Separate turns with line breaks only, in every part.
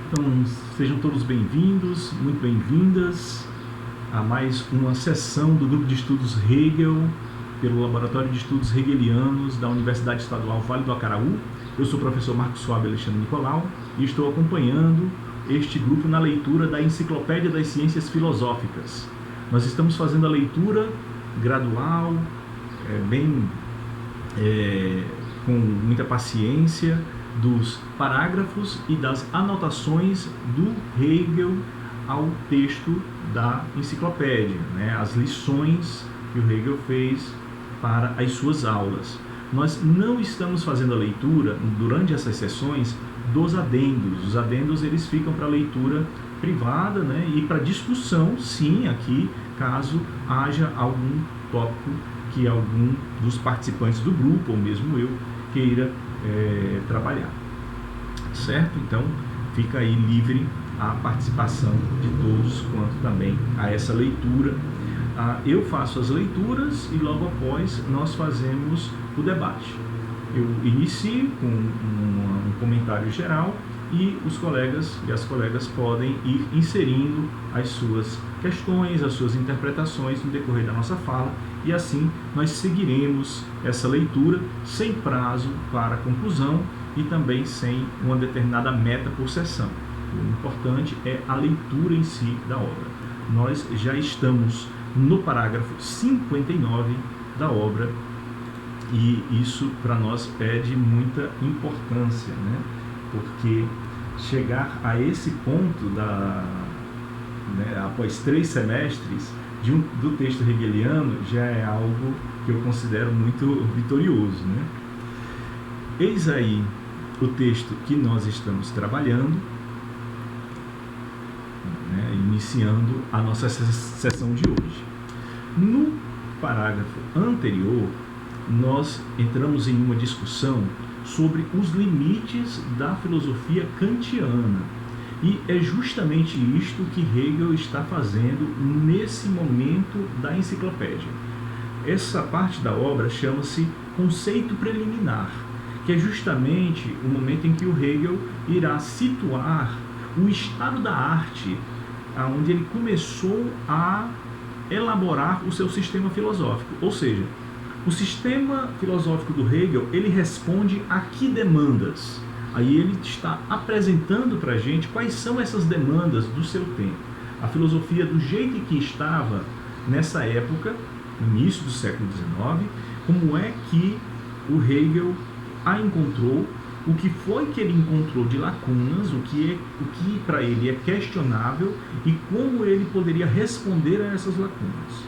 Então, sejam todos bem-vindos, muito bem-vindas a mais uma sessão do Grupo de Estudos Hegel, pelo Laboratório de Estudos Hegelianos da Universidade Estadual Vale do Acaraú. Eu sou o professor Marcos Fábio Alexandre Nicolau e estou acompanhando este grupo na leitura da Enciclopédia das Ciências Filosóficas. Nós estamos fazendo a leitura gradual, com muita paciência, dos parágrafos e das anotações do Hegel ao texto da enciclopédia, as lições que o Hegel fez para as suas aulas. Nós não estamos fazendo a leitura, durante essas sessões, dos adendos. Os adendos eles ficam para leitura privada, e para discussão, sim, aqui, caso haja algum tópico que algum dos participantes do grupo, ou mesmo eu, queira trabalhar, certo? Então fica aí livre a participação de todos quanto também a essa leitura. Eu faço as leituras e logo após nós fazemos o debate. Eu inicio com um comentário geral e os colegas e as colegas podem ir inserindo as suas questões, as suas interpretações no decorrer da nossa fala, e assim nós seguiremos essa leitura sem prazo para conclusão e também sem uma determinada meta por sessão. O importante é a leitura em si da obra. Nós já estamos no parágrafo 59 da obra e isso para nós é de muita importância, porque chegar a esse ponto após 3 semestres do texto hegeliano já é algo que eu considero muito vitorioso, Eis aí o texto que nós estamos trabalhando, iniciando a nossa sessão de hoje. No parágrafo anterior, nós entramos em uma discussão sobre os limites da filosofia kantiana. E é justamente isto que Hegel está fazendo nesse momento da enciclopédia. Essa parte da obra chama-se Conceito Preliminar, que é justamente o momento em que o Hegel irá situar o estado da arte, onde ele começou a elaborar o seu sistema filosófico. Ou seja, o sistema filosófico do Hegel, ele responde a que demandas? Aí ele está apresentando para a gente quais são essas demandas do seu tempo. A filosofia do jeito que estava nessa época, no início do século XIX, como é que o Hegel a encontrou, o que foi que ele encontrou de lacunas, o que para ele é questionável e como ele poderia responder a essas lacunas,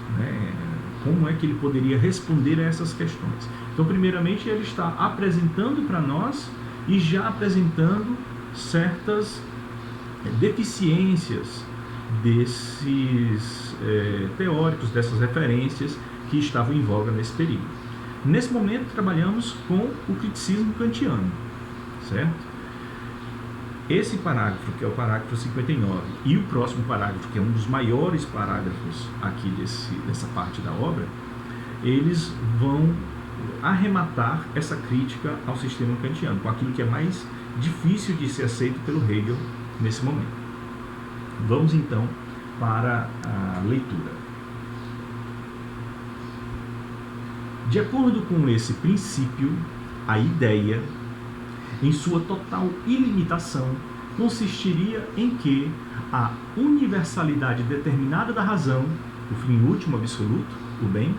Como é que ele poderia responder a essas questões. Então, primeiramente, ele está apresentando para nós e já apresentando certas deficiências desses teóricos, dessas referências que estavam em voga nesse período. Nesse momento, trabalhamos com o criticismo kantiano, certo? Esse parágrafo, que é o parágrafo 59, e o próximo parágrafo, que é um dos maiores parágrafos aqui dessa parte da obra, eles vão arrematar essa crítica ao sistema kantiano, com aquilo que é mais difícil de ser aceito pelo Hegel nesse momento. Vamos então para a leitura. De acordo com esse princípio, a ideia, em sua total ilimitação, consistiria em que a universalidade determinada da razão, o fim último absoluto, o bem,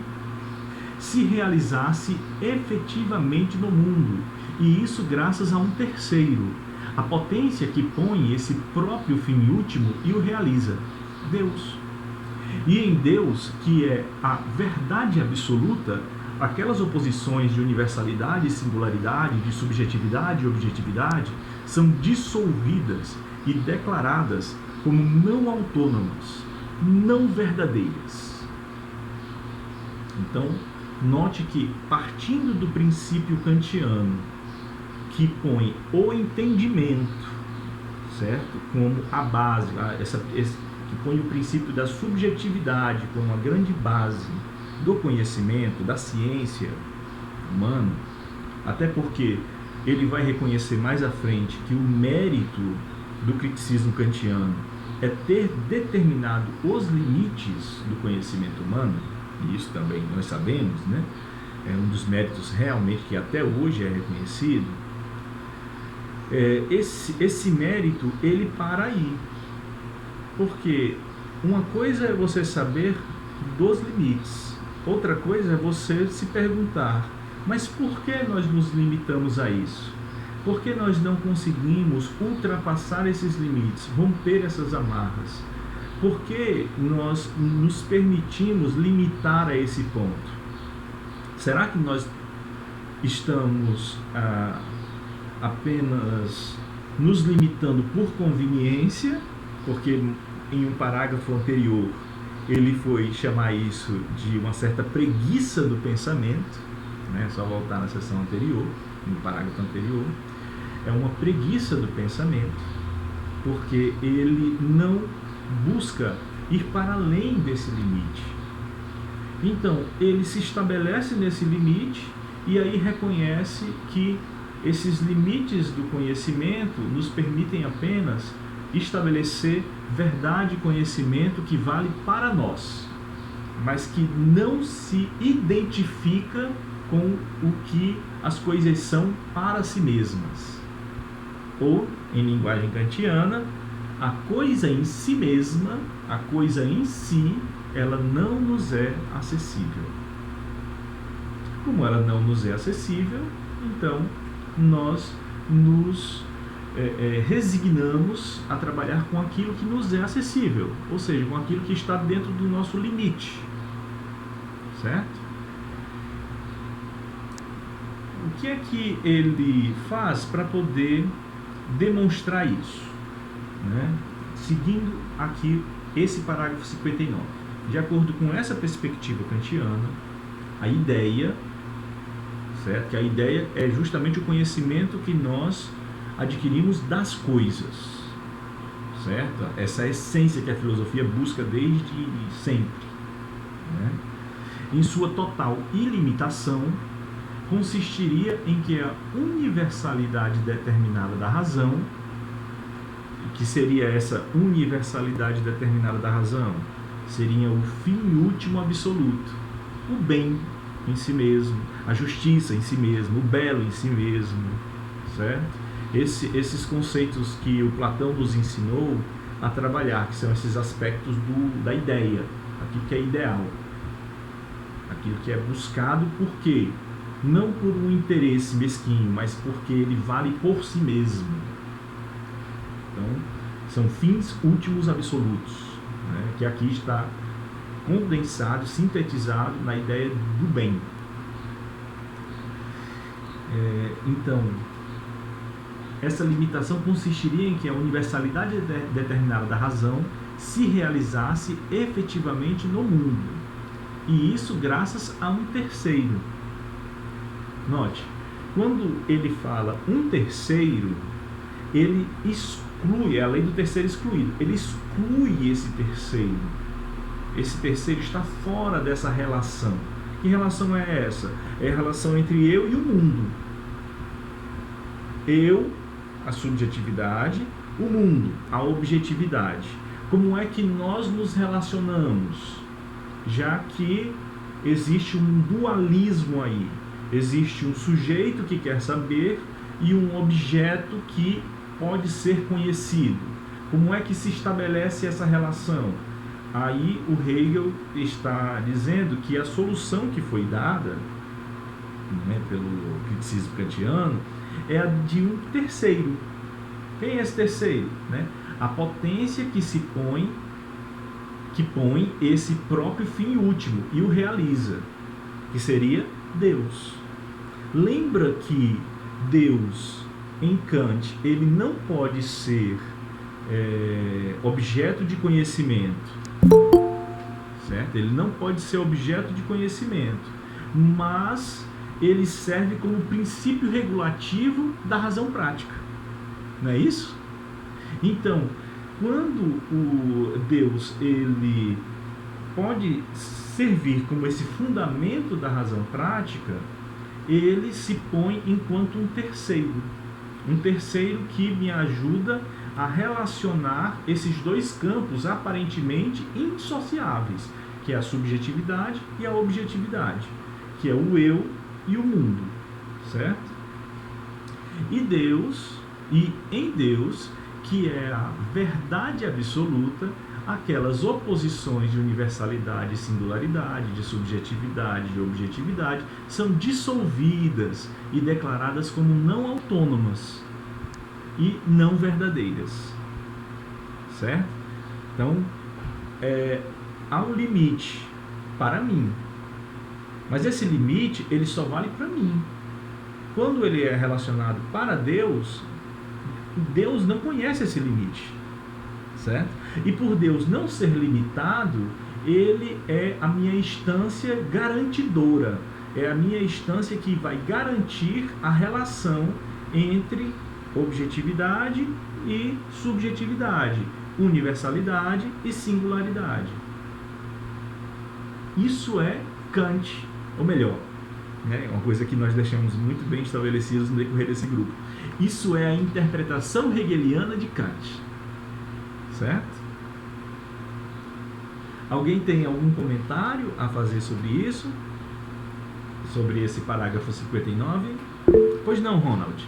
se realizasse efetivamente no mundo, e isso graças a um terceiro, a potência que põe esse próprio fim último e o realiza, Deus. E em Deus, que é a verdade absoluta, aquelas oposições de universalidade e singularidade, de subjetividade e objetividade, são dissolvidas e declaradas como não autônomas, não verdadeiras. Então, note que, partindo do princípio kantiano, que põe o entendimento, certo, como a base, que põe o princípio da subjetividade como a grande base do conhecimento, da ciência humana, até porque ele vai reconhecer mais à frente que o mérito do criticismo kantiano é ter determinado os limites do conhecimento humano, e isso também nós sabemos, né? É um dos méritos realmente que até hoje é reconhecido. Esse mérito, ele para aí. Porque uma coisa é você saber dos limites, outra coisa é você se perguntar, mas por que nós nos limitamos a isso? Por que nós não conseguimos ultrapassar esses limites, romper essas amarras? Por que nós nos permitimos limitar a esse ponto? Será que nós estamos apenas nos limitando por conveniência? Porque em um parágrafo anterior ele foi chamar isso de uma certa preguiça do pensamento, né? Só voltar na sessão anterior, no parágrafo anterior. É uma preguiça do pensamento, porque ele não busca ir para além desse limite. Então, ele se estabelece nesse limite e aí reconhece que esses limites do conhecimento nos permitem apenas estabelecer verdade e conhecimento que vale para nós, mas que não se identifica com o que as coisas são para si mesmas. Ou, em linguagem kantiana, a coisa em si mesma, a coisa em si, ela não nos é acessível. Como ela não nos é acessível, então nós nos resignamos a trabalhar com aquilo que nos é acessível, ou seja, com aquilo que está dentro do nosso limite, certo? O que é que ele faz para poder demonstrar isso, né? Seguindo aqui esse parágrafo 59. De acordo com essa perspectiva kantiana, a ideia, certo? Que a ideia é justamente o conhecimento que nós adquirimos das coisas, certo? Essa essência que a filosofia busca desde sempre, né? Em sua total ilimitação, consistiria em que a universalidade determinada da razão, que seria essa universalidade determinada da razão, seria o fim último absoluto, o bem em si mesmo, a justiça em si mesmo, o belo em si mesmo, certo? Esses conceitos que o Platão nos ensinou a trabalhar, que são esses aspectos da ideia, aquilo que é ideal, aquilo que é buscado por quê? Não por um interesse mesquinho, mas porque ele vale por si mesmo. Então, são fins últimos absolutos, né? Que aqui está condensado, sintetizado na ideia do bem. Então, essa limitação consistiria em que a universalidade determinada da razão se realizasse efetivamente no mundo. E isso graças a um terceiro. Note, quando ele fala um terceiro, ele exclui, é a lei do terceiro excluído, ele exclui esse terceiro. Esse terceiro está fora dessa relação. Que relação é essa? É a relação entre eu e o mundo. Eu, a subjetividade, o mundo, a objetividade. Como é que nós nos relacionamos? Já que existe um dualismo aí. Existe um sujeito que quer saber e um objeto que pode ser conhecido. Como é que se estabelece essa relação? Aí o Hegel está dizendo que a solução que foi dada, né, pelo criticismo kantiano é a de um terceiro. Quem é esse terceiro? Né? A potência que põe esse próprio fim último e o realiza, que seria Deus. Lembra que Deus, em Kant, ele não pode ser objeto de conhecimento, certo? Ele não pode ser objeto de conhecimento, mas ele serve como princípio regulativo da razão prática, não é isso? Então, quando o Deus ele pode servir como esse fundamento da razão prática, ele se põe enquanto um terceiro que me ajuda a relacionar esses dois campos aparentemente indissociáveis, que é a subjetividade e a objetividade, que é o eu e o mundo, certo? E em Deus, que é a verdade absoluta, aquelas oposições de universalidade e singularidade, de subjetividade e objetividade, são dissolvidas e declaradas como não autônomas e não verdadeiras, certo? Então, há um limite para mim, mas esse limite ele só vale para mim. Quando ele é relacionado para Deus, Deus não conhece esse limite, certo? E por Deus não ser limitado, ele é a minha instância garantidora, é a minha instância que vai garantir a relação entre objetividade e subjetividade, universalidade e singularidade. Isso é Kant, ou melhor, uma coisa que nós deixamos muito bem estabelecidos no decorrer desse grupo. Isso é a interpretação hegeliana de Kant, certo? Alguém tem algum comentário a fazer sobre isso? Sobre esse parágrafo 59? Pois não, Ronald?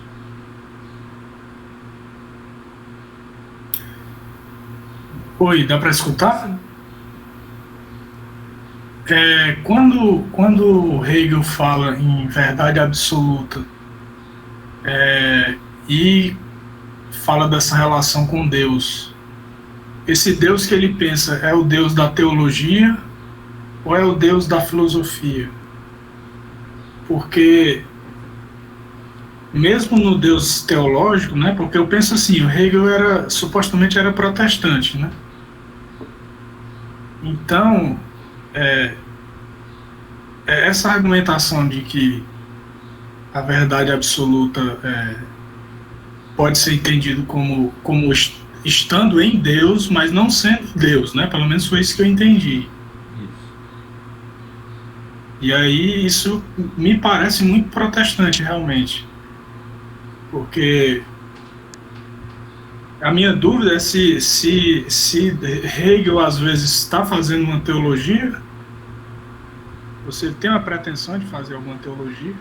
Oi, dá para escutar? Sim. Quando Hegel fala em verdade absoluta e fala dessa relação com Deus, esse Deus que ele pensa é o Deus da teologia ou é o Deus da filosofia? Porque mesmo no Deus teológico, né, porque eu penso assim, o Hegel supostamente era protestante, né? Então, essa argumentação de que a verdade absoluta pode ser entendido como estando em Deus, mas não sendo Deus, né? Pelo menos foi isso que eu entendi. E aí isso me parece muito protestante, realmente. Porque a minha dúvida é se Hegel às vezes está fazendo uma teologia, ou se ele tem uma pretensão de fazer alguma teologia,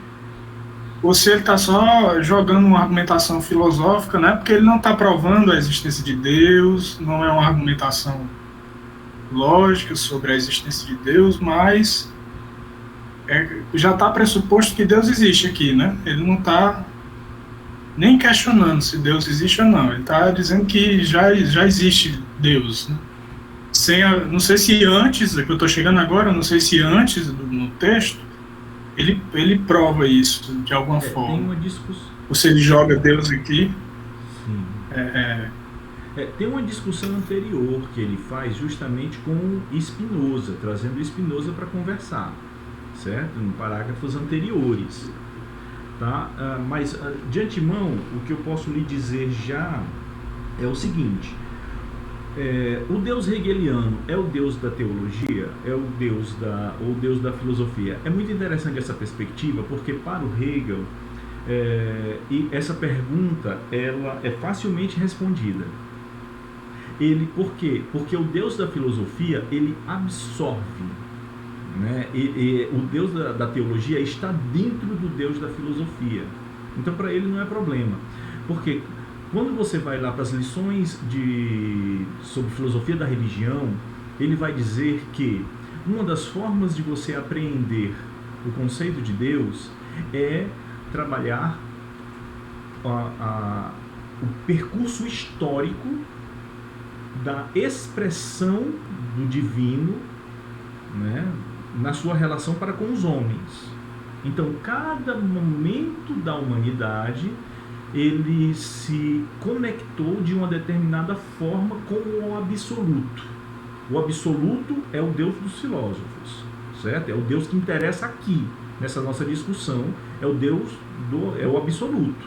ou se ele está só jogando uma argumentação filosófica, né? Porque ele não está provando a existência de Deus, não é uma argumentação lógica sobre a existência de Deus, mas já está pressuposto que Deus existe aqui, né? Ele não está nem questionando se Deus existe ou não, ele está dizendo que já existe Deus, né? Não sei se antes, que eu estou chegando agora, não sei se antes no texto ele prova isso de alguma forma.
Tem uma discussão.
Ou se ele joga Deus aqui.
Sim. Tem uma discussão anterior que ele faz justamente com Spinoza, trazendo Spinoza para conversar, certo? Em parágrafos anteriores. Tá? Mas, de antemão, o que eu posso lhe dizer já é o seguinte: o Deus hegeliano é o Deus da teologia? É o Deus da filosofia? É muito interessante essa perspectiva, porque para o Hegel, e essa pergunta ela é facilmente respondida. Por quê? Porque o Deus da filosofia, ele absorve, né? O Deus da teologia está dentro do Deus da filosofia. Então, para ele não é problema. Porque quando você vai lá para as lições sobre filosofia da religião, ele vai dizer que uma das formas de você apreender o conceito de Deus é trabalhar o percurso histórico da expressão do divino, né, na sua relação para com os homens. Então, cada momento da humanidade, ele se conectou de uma determinada forma com o absoluto. O absoluto é o Deus dos filósofos, certo? É o Deus que interessa aqui, nessa nossa discussão, é o Deus é o absoluto,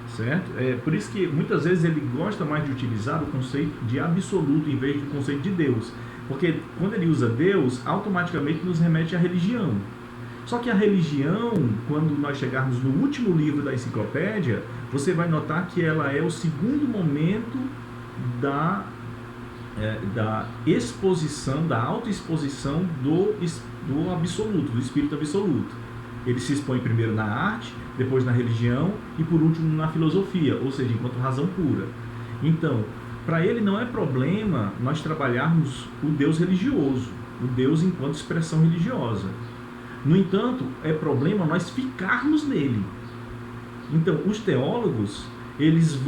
certo? Por isso que muitas vezes ele gosta mais de utilizar o conceito de absoluto em vez do conceito de Deus, porque quando ele usa Deus, automaticamente nos remete à religião. Só que a religião, quando nós chegarmos no último livro da enciclopédia, você vai notar que ela é o segundo momento da exposição, da autoexposição do absoluto, do espírito absoluto. Ele se expõe primeiro na arte, depois na religião e por último na filosofia, ou seja, enquanto razão pura. Então, para ele não é problema nós trabalharmos o Deus religioso, o Deus enquanto expressão religiosa. No entanto, é problema nós ficarmos nele. Então, os teólogos, eles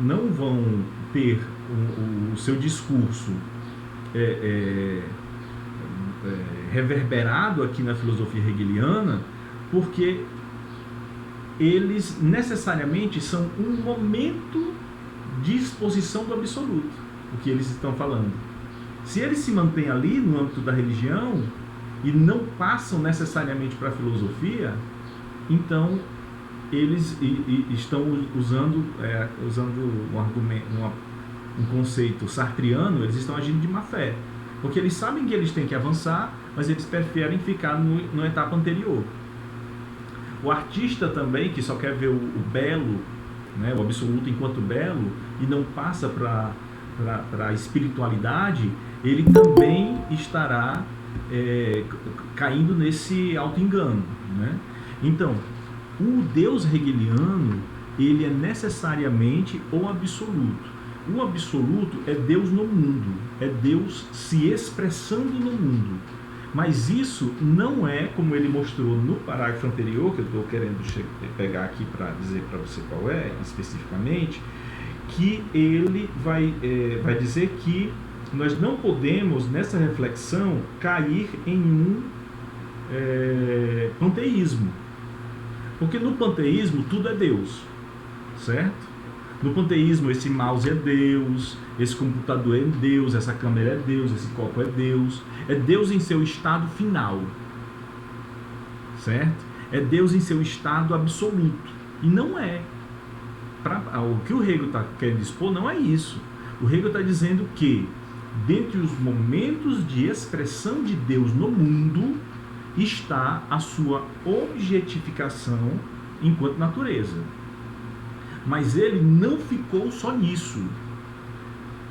não vão ter o seu discurso reverberado aqui na filosofia hegeliana, porque eles necessariamente são um momento de exposição do absoluto, o que eles estão falando. Se eles se mantêm ali no âmbito da religião e não passam necessariamente para a filosofia, então eles estão usando um argumento, um conceito sartriano, eles estão agindo de má fé, porque eles sabem que eles têm que avançar, mas eles preferem ficar na etapa anterior. O artista também, que só quer ver o belo, né, o absoluto enquanto belo, e não passa para a espiritualidade, ele também estará caindo nesse auto-engano, né? Então, o Deus hegeliano, ele é necessariamente o absoluto. O absoluto é Deus no mundo, é Deus se expressando no mundo. Mas isso não é, como ele mostrou no parágrafo anterior, que eu estou querendo pegar aqui para dizer para você qual é especificamente, que ele vai dizer que nós não podemos, nessa reflexão, cair em um panteísmo. Porque no panteísmo tudo é Deus, certo? No panteísmo esse mouse é Deus, esse computador é Deus, essa câmera é Deus, esse copo é Deus em seu estado final, certo? É Deus em seu estado absoluto. E não é. O que o Hegel está querendo expor não é isso. O Hegel está dizendo que, dentre os momentos de expressão de Deus no mundo, está a sua objetificação enquanto natureza. Mas ele não ficou só nisso.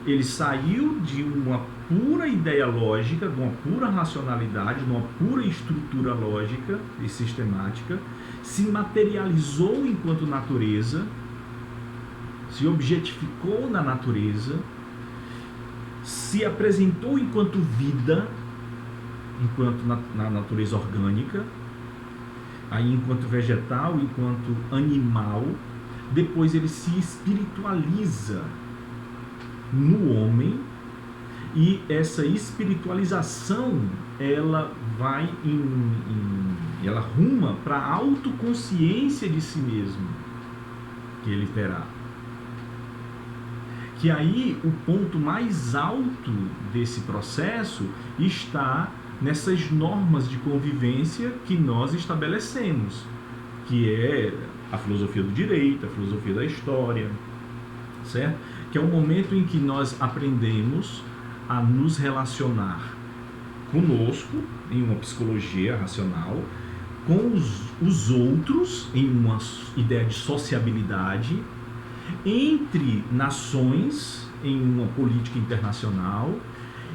Ele saiu de uma pura ideia lógica, de uma pura racionalidade, de uma pura estrutura lógica e sistemática, se materializou enquanto natureza, se objetificou na natureza, se apresentou enquanto vida, enquanto na natureza orgânica, aí enquanto vegetal, enquanto animal. Depois ele se espiritualiza no homem, e essa espiritualização ela vai ela ruma para a autoconsciência de si mesmo que ele terá. Que aí o ponto mais alto desse processo está nessas normas de convivência que nós estabelecemos, que é a filosofia do direito, a filosofia da história, certo? Que é um momento em que nós aprendemos a nos relacionar conosco, em uma psicologia racional, com os outros, em uma ideia de sociabilidade, entre nações, em uma política internacional,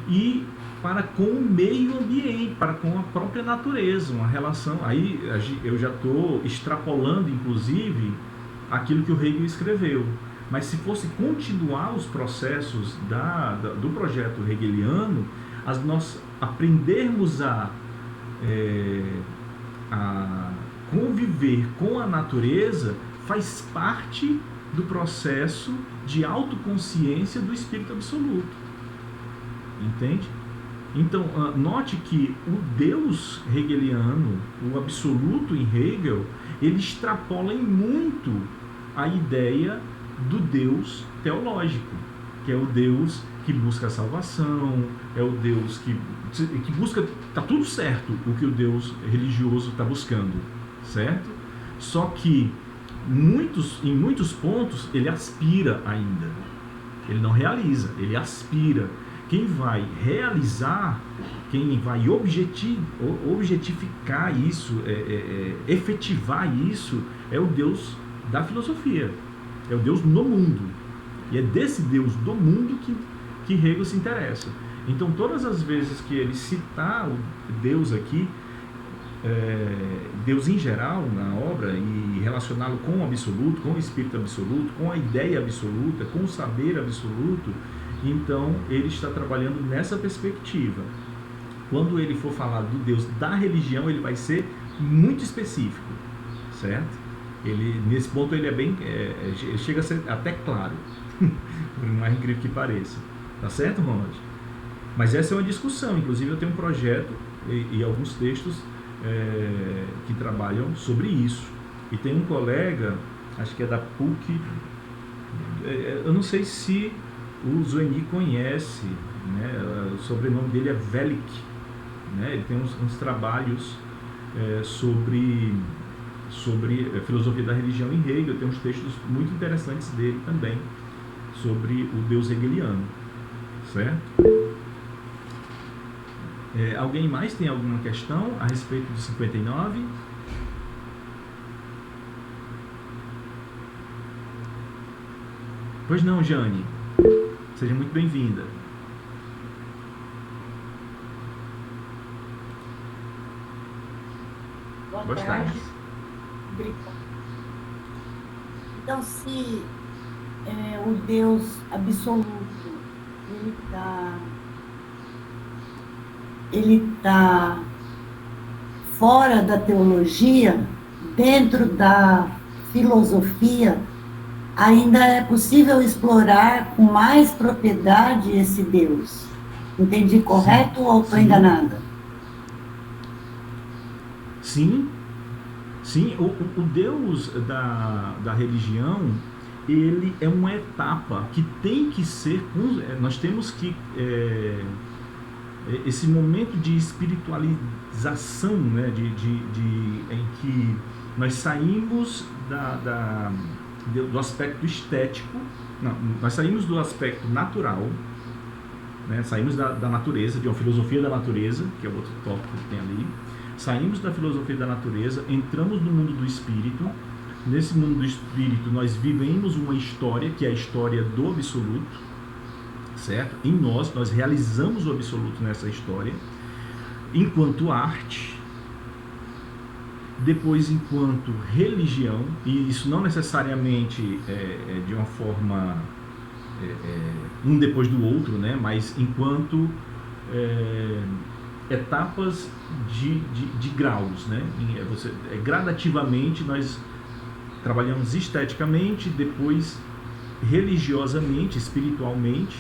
e para com o meio ambiente, para com a própria natureza, uma relação. Aí eu já estou extrapolando, inclusive, aquilo que o Hegel escreveu. Mas se fosse continuar os processos do projeto hegeliano, nós aprendermos a conviver com a natureza faz parte do processo de autoconsciência do espírito absoluto. Entende? Então, note que o Deus hegeliano, o absoluto em Hegel, ele extrapola em muito a ideia do Deus teológico, que é o Deus que busca a salvação, é o Deus que busca, está tudo certo o que o Deus religioso está buscando, certo? Só que em muitos pontos ele aspira ainda, ele não realiza, ele aspira, quem vai realizar, quem vai objetificar isso, efetivar isso, é o Deus da filosofia, é o Deus no mundo. E é desse Deus do mundo que Hegel se interessa. Então, todas as vezes que ele citar o Deus aqui, Deus em geral na obra, e relacioná-lo com o absoluto, com o espírito absoluto, com a ideia absoluta, com o saber absoluto, então ele está trabalhando nessa perspectiva. Quando ele for falar do Deus da religião, ele vai ser muito específico, certo? Ele, nesse ponto ele é bem, ele chega a ser até claro, por mais incrível que pareça. Tá certo, Ronald? Mas essa é uma discussão. Inclusive eu tenho um projeto e alguns textos que trabalham sobre isso. E tem um colega, acho que é da PUC, eu não sei se o Zoeni conhece, né? O sobrenome dele é Velik, né? Ele tem uns trabalhos sobre filosofia da religião em Hegel. Tem uns textos muito interessantes dele também sobre o Deus hegeliano, certo? Alguém mais tem alguma questão a respeito do 59? Pois não, Jane. Seja muito bem-vinda.
Boa tarde. Obrigada. Então, se o Deus absoluto, ele tá fora da teologia, dentro da filosofia, ainda é possível explorar com mais propriedade esse Deus. Entendi correto ou estou enganada?
Sim. Sim, o Deus da religião, ele é uma etapa que tem que ser, nós temos que, esse momento de espiritualização, né, em que nós saímos do aspecto estético, não, nós saímos do aspecto natural, né, saímos da natureza, de uma filosofia da natureza, que é o outro tópico que tem ali, saímos da filosofia da natureza, entramos no mundo do espírito. Nesse mundo do espírito nós vivemos uma história, que é a história do absoluto, certo? Em nós realizamos o absoluto nessa história, enquanto arte, depois enquanto religião, e isso não necessariamente de uma forma um depois do outro, né? Mas enquanto etapas de graus, né? Gradativamente nós trabalhamos esteticamente, depois religiosamente, espiritualmente,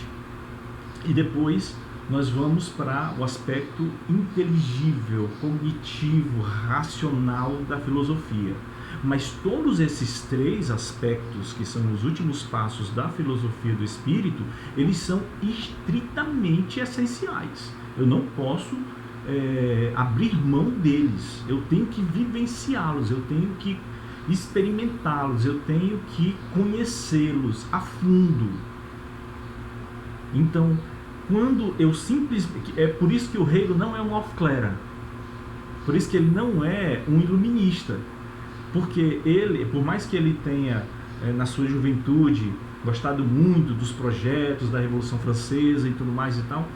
e depois nós vamos para o aspecto inteligível, cognitivo, racional da filosofia. Mas todos esses três aspectos, que são os últimos passos da filosofia do espírito, eles são estritamente essenciais. Eu não posso abrir mão deles, eu tenho que vivenciá-los, eu tenho que experimentá-los, eu tenho que conhecê-los a fundo. Então, quando eu simplesmente... É por isso que o Hegel não é um Aufklärer, por isso que ele não é um iluminista, porque ele, por mais que ele tenha, na sua juventude, gostado muito dos projetos da Revolução Francesa e tudo mais e tal,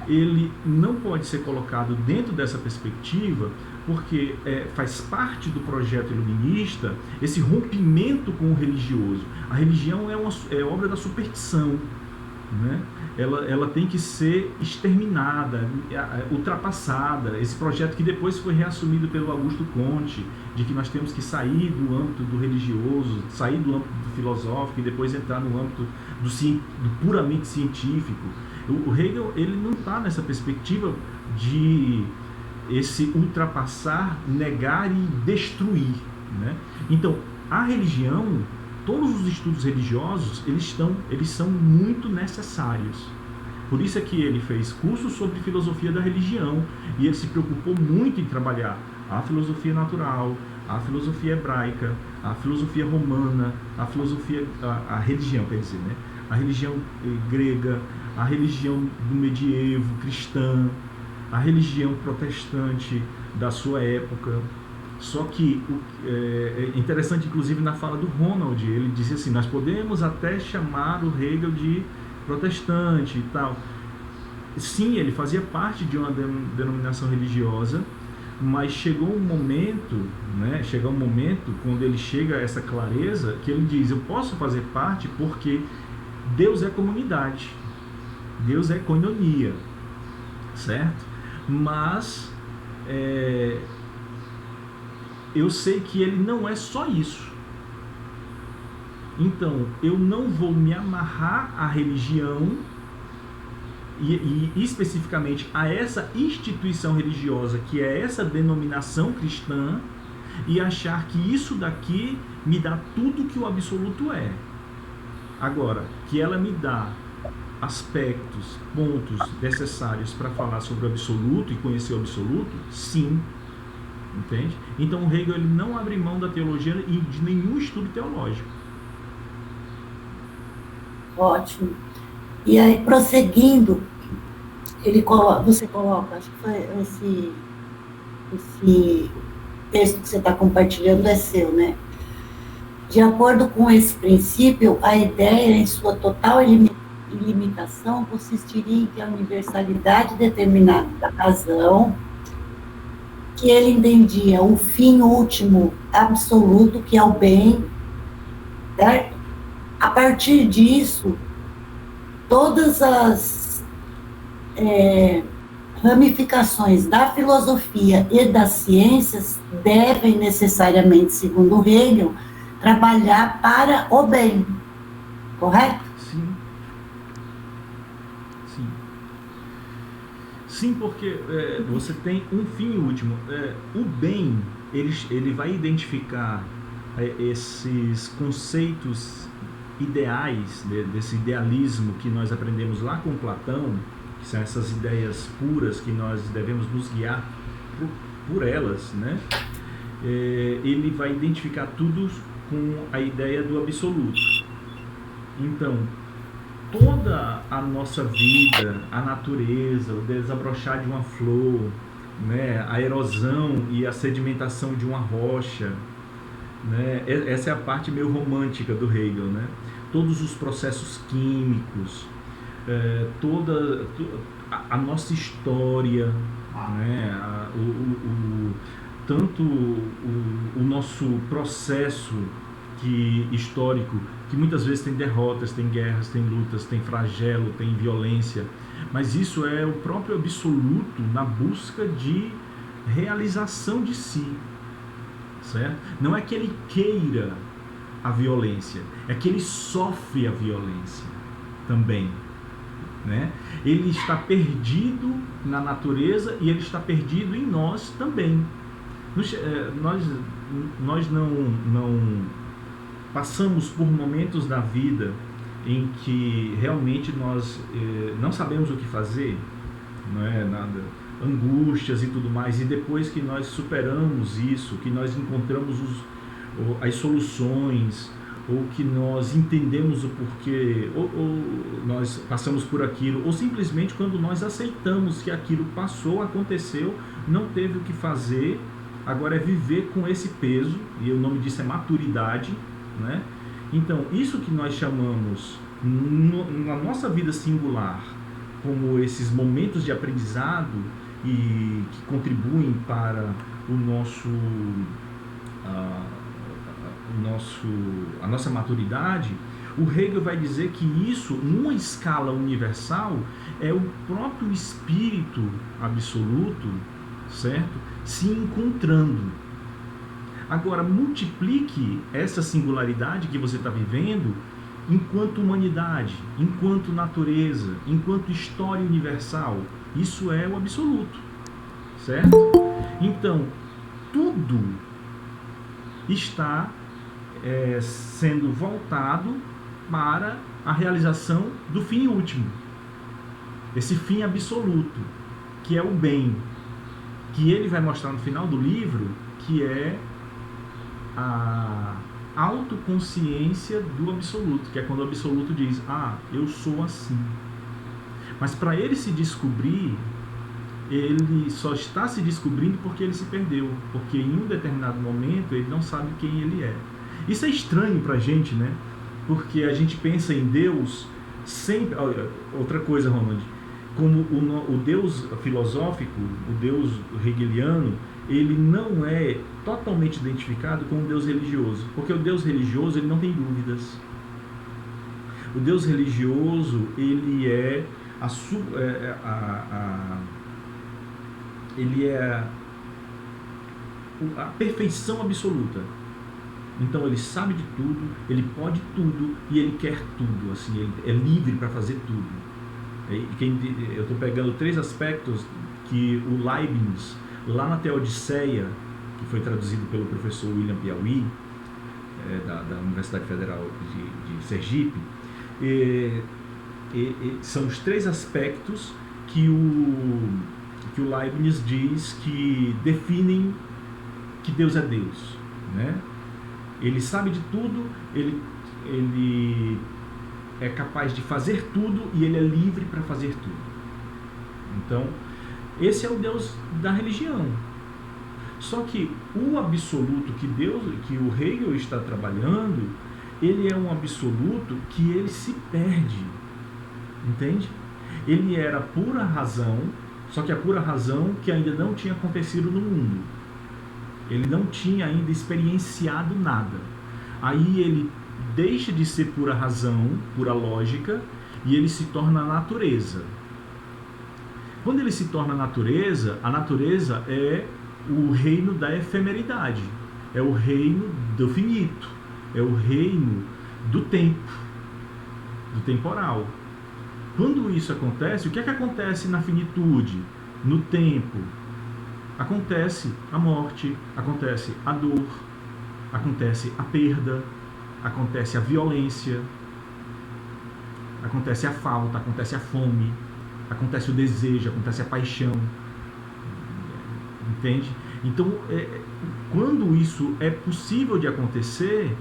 ele não pode ser colocado dentro dessa perspectiva, porque faz parte do projeto iluminista esse rompimento com o religioso. A religião é obra da superstição, né? Ela tem que ser exterminada, ultrapassada. Esse projeto que depois foi reassumido pelo Augusto Comte, de que nós temos que sair do âmbito do religioso, sair do âmbito do filosófico e depois entrar no âmbito do puramente científico. O Hegel, ele não está nessa perspectiva de esse ultrapassar, negar e destruir, né? Então, a religião, todos os estudos religiosos, eles são muito necessários. Por isso é que ele fez cursos sobre filosofia da religião, e ele se preocupou muito em trabalhar a filosofia natural, a filosofia hebraica, a filosofia romana, a religião, quer dizer, né? a religião grega, a religião do medievo cristã, a religião protestante da sua época. Só que é interessante, inclusive, na fala do Ronald, ele dizia assim: nós podemos até chamar o Hegel de protestante e tal. Sim, ele fazia parte de uma denominação religiosa, mas chegou um momento, né, quando ele chega a essa clareza, que ele diz: eu posso fazer parte porque Deus é comunidade, Deus é koinonia, certo? Mas eu sei que ele não é só isso. Então, eu não vou me amarrar à religião e especificamente a essa instituição religiosa, que é essa denominação cristã, e achar que isso daqui me dá tudo que o absoluto é. Agora, que ela me dá aspectos, pontos necessários para falar sobre o absoluto e conhecer o absoluto, sim. Entende? Então o Hegel, ele não abre mão da teologia e de nenhum estudo teológico.
Ótimo. E aí, prosseguindo, você coloca, acho que foi esse texto que você está compartilhando é seu, né? De acordo com esse princípio, a ideia, em sua total ilimitação, consistiria em que a universalidade determinada da razão, que ele entendia o fim último absoluto, que é o bem, certo? A partir disso, todas as ramificações da filosofia e das ciências devem necessariamente, segundo Hegel, trabalhar para o bem, correto?
Sim. Sim. Sim, porque você tem um fim último. O bem, ele vai identificar esses conceitos ideais, desse idealismo que nós aprendemos lá com Platão, que são essas ideias puras que nós devemos nos guiar por elas, né? Ele vai identificar tudo com a ideia do absoluto. Então, toda a nossa vida, a natureza, o desabrochar de uma flor, né, a erosão e a sedimentação de uma rocha, né, essa é a parte meio romântica do Hegel, né? Todos os processos químicos, toda a nossa história, né, tanto o nosso processo histórico, que muitas vezes tem derrotas, tem guerras, tem lutas, tem flagelo, tem violência, mas isso é o próprio absoluto na busca de realização de si, certo? Não é que ele queira a violência, é que ele sofre a violência também, né? Ele está perdido na natureza e ele está perdido em nós também. Nós não passamos por momentos da vida em que realmente nós não sabemos o que fazer, não é nada, angústias e tudo mais, e depois que nós superamos isso, que nós encontramos as soluções, ou que nós entendemos o porquê, ou nós passamos por aquilo, ou simplesmente quando nós aceitamos que aquilo passou, aconteceu, não teve o que fazer, agora é viver com esse peso, e o nome disso é maturidade, né? Então, isso que nós chamamos na nossa vida singular como esses momentos de aprendizado e que contribuem para a nossa maturidade, o Hegel vai dizer que isso, numa escala universal, é o próprio espírito absoluto, certo? Se encontrando. Agora, multiplique essa singularidade que você está vivendo enquanto humanidade, enquanto natureza, enquanto história universal. Isso é o absoluto, certo? Então, tudo está sendo voltado para a realização do fim último. Esse fim absoluto, que é o bem, que ele vai mostrar no final do livro, que é a autoconsciência do absoluto, que é quando o absoluto diz, eu sou assim. Mas para ele se descobrir, ele só está se descobrindo porque ele se perdeu, porque em um determinado momento ele não sabe quem ele é. Isso é estranho para a gente, né? Porque a gente pensa em Deus sempre... Outra coisa, Ronald, como o Deus filosófico, o Deus hegeliano, ele não é totalmente identificado com o Deus religioso, porque o Deus religioso ele não tem dúvidas. O Deus religioso ele é a perfeição absoluta. Então ele sabe de tudo, ele pode tudo e ele quer tudo. Assim, ele é livre para fazer tudo. Eu estou pegando 3 aspectos que o Leibniz, lá na Teodiceia, que foi traduzido pelo professor William Piauí, da Universidade Federal de Sergipe, são os 3 aspectos que o Leibniz diz que definem que Deus é Deus, né? Ele sabe de tudo, ele é capaz de fazer tudo e ele é livre para fazer tudo. Então, esse é o Deus da religião. Só que o absoluto que o Hegel está trabalhando, ele é um absoluto que ele se perde. Entende? Ele era pura razão, só que a pura razão que ainda não tinha acontecido no mundo. Ele não tinha ainda experienciado nada. Aí ele deixa de ser pura razão, pura lógica, e ele se torna a natureza. Quando ele se torna a natureza é o reino da efemeridade, é o reino do finito, é o reino do tempo, do temporal. Quando isso acontece, o que é que acontece na finitude, no tempo? Acontece a morte, acontece a dor, acontece a perda, acontece a violência, acontece a falta, acontece a fome, acontece o desejo, acontece a paixão. Entende? Então, quando isso é possível de acontecer,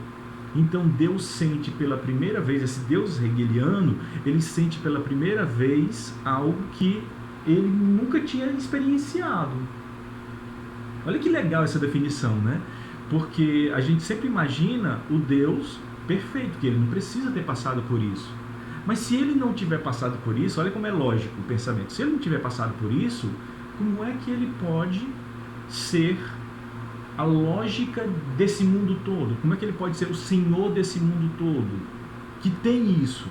então Deus sente pela primeira vez, esse Deus hegeliano, ele sente pela primeira vez algo que ele nunca tinha experienciado. Olha que legal essa definição, né? Porque a gente sempre imagina o Deus perfeito, que ele não precisa ter passado por isso. Mas se ele não tiver passado por isso, olha como é lógico o pensamento. Se ele não tiver passado por isso, como é que ele pode ser a lógica desse mundo todo? Como é que ele pode ser o senhor desse mundo todo? Que tem isso.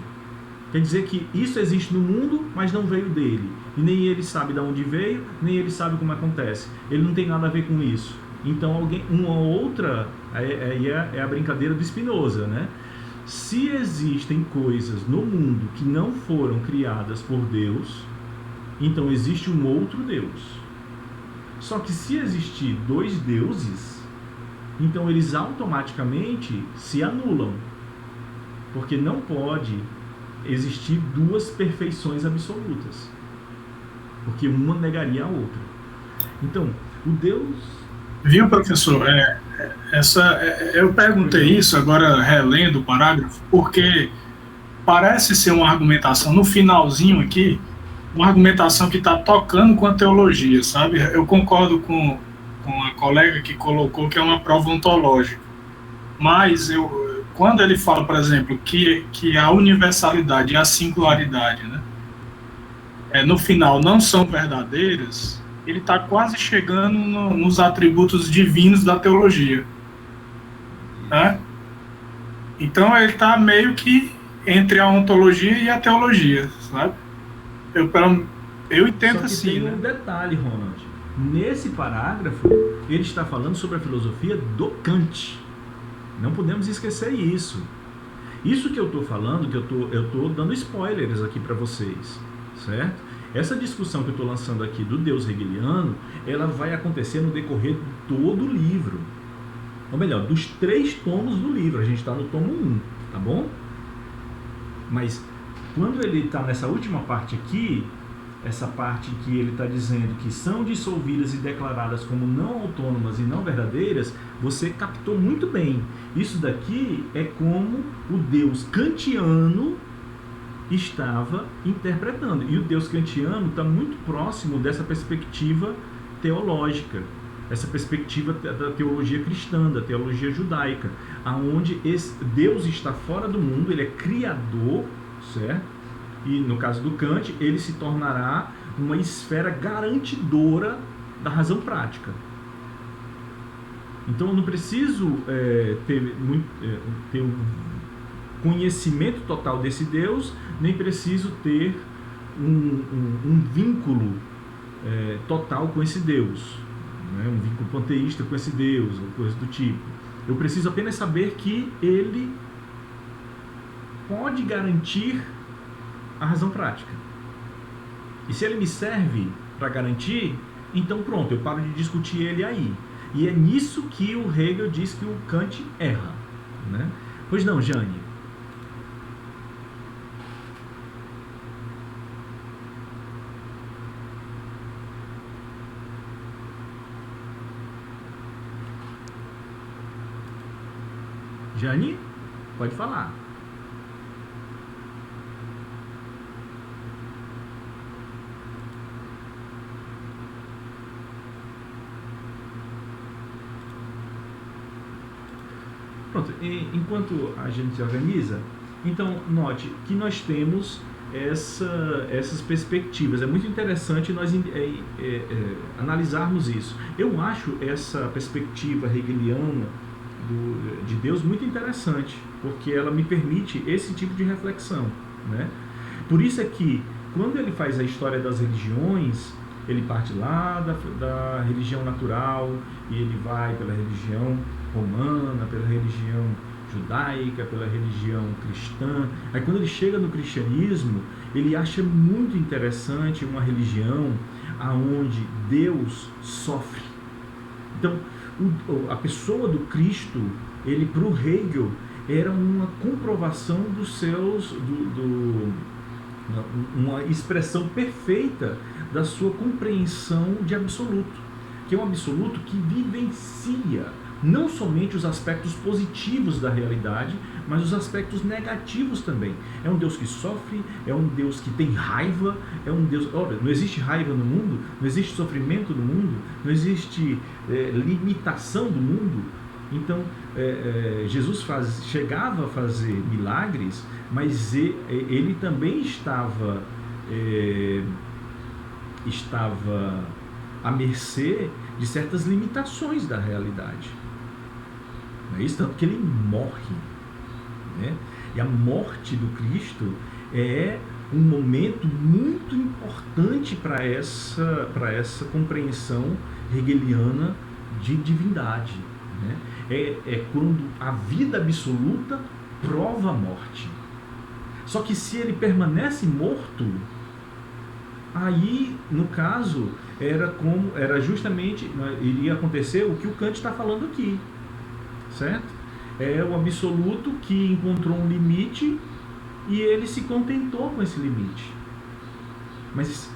Quer dizer que isso existe no mundo, mas não veio dele. E nem ele sabe de onde veio, nem ele sabe como acontece. Ele não tem nada a ver com isso. Então, uma outra é a brincadeira do Spinoza, né? Se existem coisas no mundo que não foram criadas por Deus, então existe um outro Deus. Só que se existir 2 deuses, então eles automaticamente se anulam. Porque não pode existir 2 perfeições absolutas. Porque uma negaria a outra. Então, o Deus...
Viu, professor? Eu perguntei isso agora relendo o parágrafo, porque parece ser uma argumentação, no finalzinho aqui, uma argumentação que está tocando com a teologia, sabe? Eu concordo com a colega que colocou que é uma prova ontológica. Mas quando ele fala, por exemplo, que a universalidade e a singularidade, né, no final não são verdadeiras, ele está quase chegando nos atributos divinos da teologia. Né? Então ele está meio que entre a ontologia e a teologia, sabe? Eu entendo assim.
Tem
né?
um detalhe, Ronald. Nesse parágrafo, ele está falando sobre a filosofia do Kant. Não podemos esquecer isso. Isso que eu estou falando, que eu estou dando spoilers aqui para vocês, certo? Essa discussão que eu estou lançando aqui do Deus hegeliano, ela vai acontecer no decorrer de todo o livro. Ou melhor, dos 3 tomos do livro. A gente está no tomo 1, tá bom? Mas quando ele está nessa última parte aqui, essa parte que ele está dizendo que são dissolvidas e declaradas como não autônomas e não verdadeiras, você captou muito bem. Isso daqui é como o Deus kantiano estava interpretando. E o Deus kantiano está muito próximo dessa perspectiva teológica, essa perspectiva da teologia cristã, da teologia judaica, aonde esse Deus está fora do mundo, ele é criador, certo? E no caso do Kant, ele se tornará uma esfera garantidora da razão prática. Então eu não preciso ter um conhecimento total desse Deus, nem preciso ter um vínculo total com esse Deus, né? Um vínculo panteísta com esse Deus, ou coisa do tipo. Eu preciso apenas saber que ele pode garantir a razão prática. E se ele me serve para garantir, então pronto, eu paro de discutir ele aí. E é nisso que o Hegel diz que o Kant erra, né? Pois não, Jane? Jane? Pode falar. Pronto, enquanto a gente se organiza, então note que nós temos essas perspectivas. É muito interessante nós analisarmos isso. Eu acho essa perspectiva hegeliana de Deus muito interessante, porque ela me permite esse tipo de reflexão, né? Por isso é que, quando ele faz a história das religiões, ele parte lá da religião natural e ele vai pela religião romana, pela religião judaica, pela religião cristã. Aí quando ele chega no cristianismo, ele acha muito interessante uma religião aonde Deus sofre. Então, a pessoa do Cristo, ele para o Hegel era uma comprovação dos seus, uma expressão perfeita da sua compreensão de absoluto, que é um absoluto que vivencia não somente os aspectos positivos da realidade, mas os aspectos negativos também. É um Deus que sofre, é um Deus que tem raiva, é um Deus... Olha, não existe raiva no mundo, não existe sofrimento no mundo, não existe limitação do mundo. Então, Jesus chegava a fazer milagres, mas ele também estava à mercê de certas limitações da realidade. Não é isso? Tanto que ele morre, né? E a morte do Cristo é um momento muito importante para essa compreensão hegeliana de divindade, né? É quando a vida absoluta prova a morte. Só que se ele permanece morto, aí, no caso, era justamente, iria acontecer o que o Kant está falando aqui, certo? É o absoluto que encontrou um limite e ele se contentou com esse limite. Mas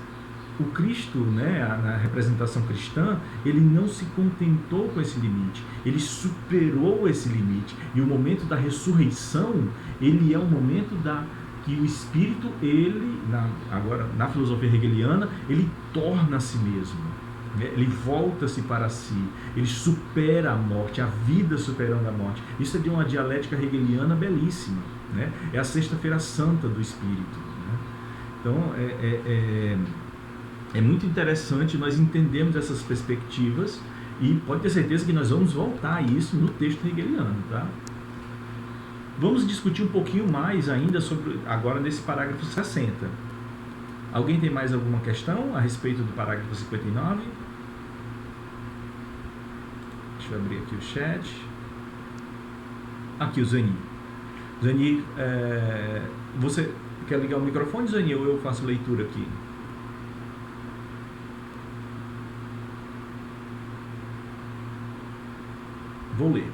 o Cristo, né, na representação cristã, ele não se contentou com esse limite, ele superou esse limite. E o momento da ressurreição, ele é o momento que o Espírito, agora na filosofia hegeliana, ele torna a si mesmo. Ele volta-se para si, ele supera a morte, a vida superando a morte. Isso é de uma dialética hegeliana belíssima, né? É a sexta-feira santa do Espírito, né? Então é muito interessante nós entendermos essas perspectivas e pode ter certeza que nós vamos voltar a isso no texto hegeliano, tá? Vamos discutir um pouquinho mais ainda agora nesse parágrafo 60. Alguém tem mais alguma questão a respeito do parágrafo 59? Deixa eu abrir aqui o chat. Aqui o Zani. Zani, você quer ligar o microfone, Zani, ou eu faço leitura aqui? Vou ler.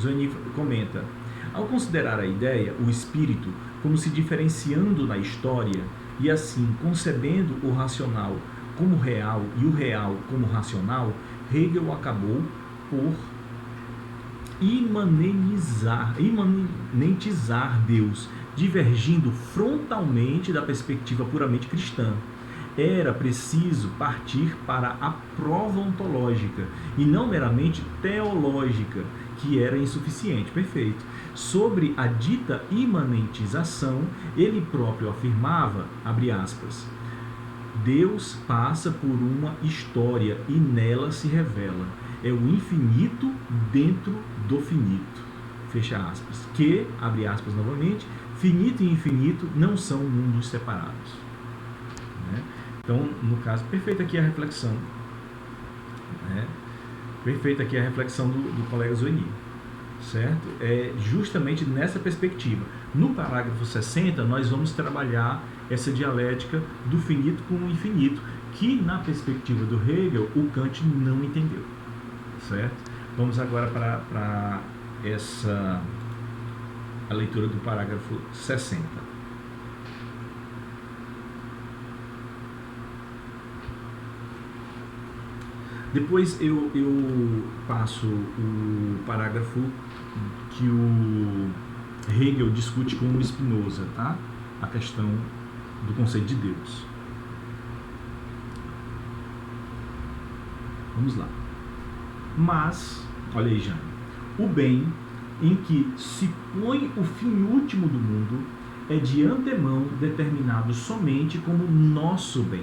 Zani comenta: ao considerar a ideia, o espírito, como se diferenciando na história, E assim, concebendo o racional como real e o real como racional, Hegel acabou por imanentizar Deus, divergindo frontalmente da perspectiva puramente cristã. Era preciso partir para a prova ontológica e não meramente teológica, que era insuficiente. Perfeito. Sobre a dita imanentização, ele próprio afirmava, abre aspas, Deus passa por uma história e nela se revela. É o infinito dentro do finito. Fecha aspas. Que, abre aspas novamente, finito e infinito não são mundos separados. Né? Então, no caso, perfeita aqui a reflexão. Né? Perfeita aqui a reflexão do colega Zoeni. Certo? É justamente nessa perspectiva. No parágrafo 60, nós vamos trabalhar essa dialética do finito com o infinito, que na perspectiva do Hegel, o Kant não entendeu. Certo? Vamos agora para a leitura do parágrafo 60. Depois eu passo o parágrafo que o Hegel discute com o Spinoza, tá? A questão do conceito de Deus. Vamos lá. Mas, olha aí, Jane, o bem em que se põe o fim último do mundo é de antemão determinado somente como nosso bem,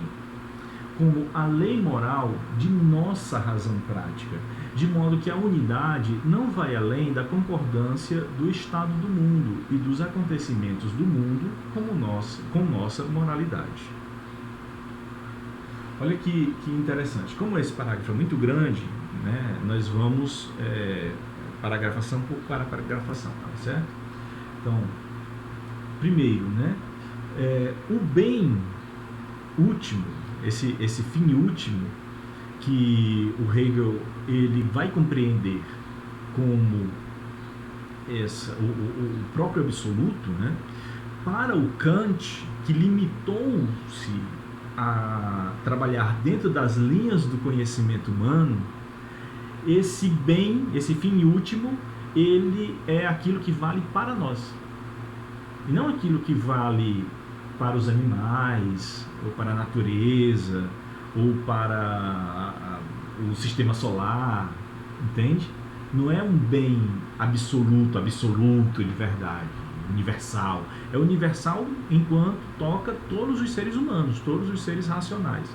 como a lei moral de nossa razão prática, de modo que a unidade não vai além da concordância do estado do mundo e dos acontecimentos do mundo com nossa moralidade. Olha que interessante. Como esse parágrafo é muito grande, né, nós vamos paragrafação por paragrafação, tá certo? Então, primeiro, né, o bem último, esse fim último que o Hegel ele vai compreender como o próprio absoluto, né? Para o Kant, que limitou-se a trabalhar dentro das linhas do conhecimento humano, esse bem, esse fim último, ele é aquilo que vale para nós, e não aquilo que vale para os animais, ou para a natureza, ou para o sistema solar, entende? Não é um bem absoluto de verdade, universal. É universal enquanto toca todos os seres humanos, todos os seres racionais.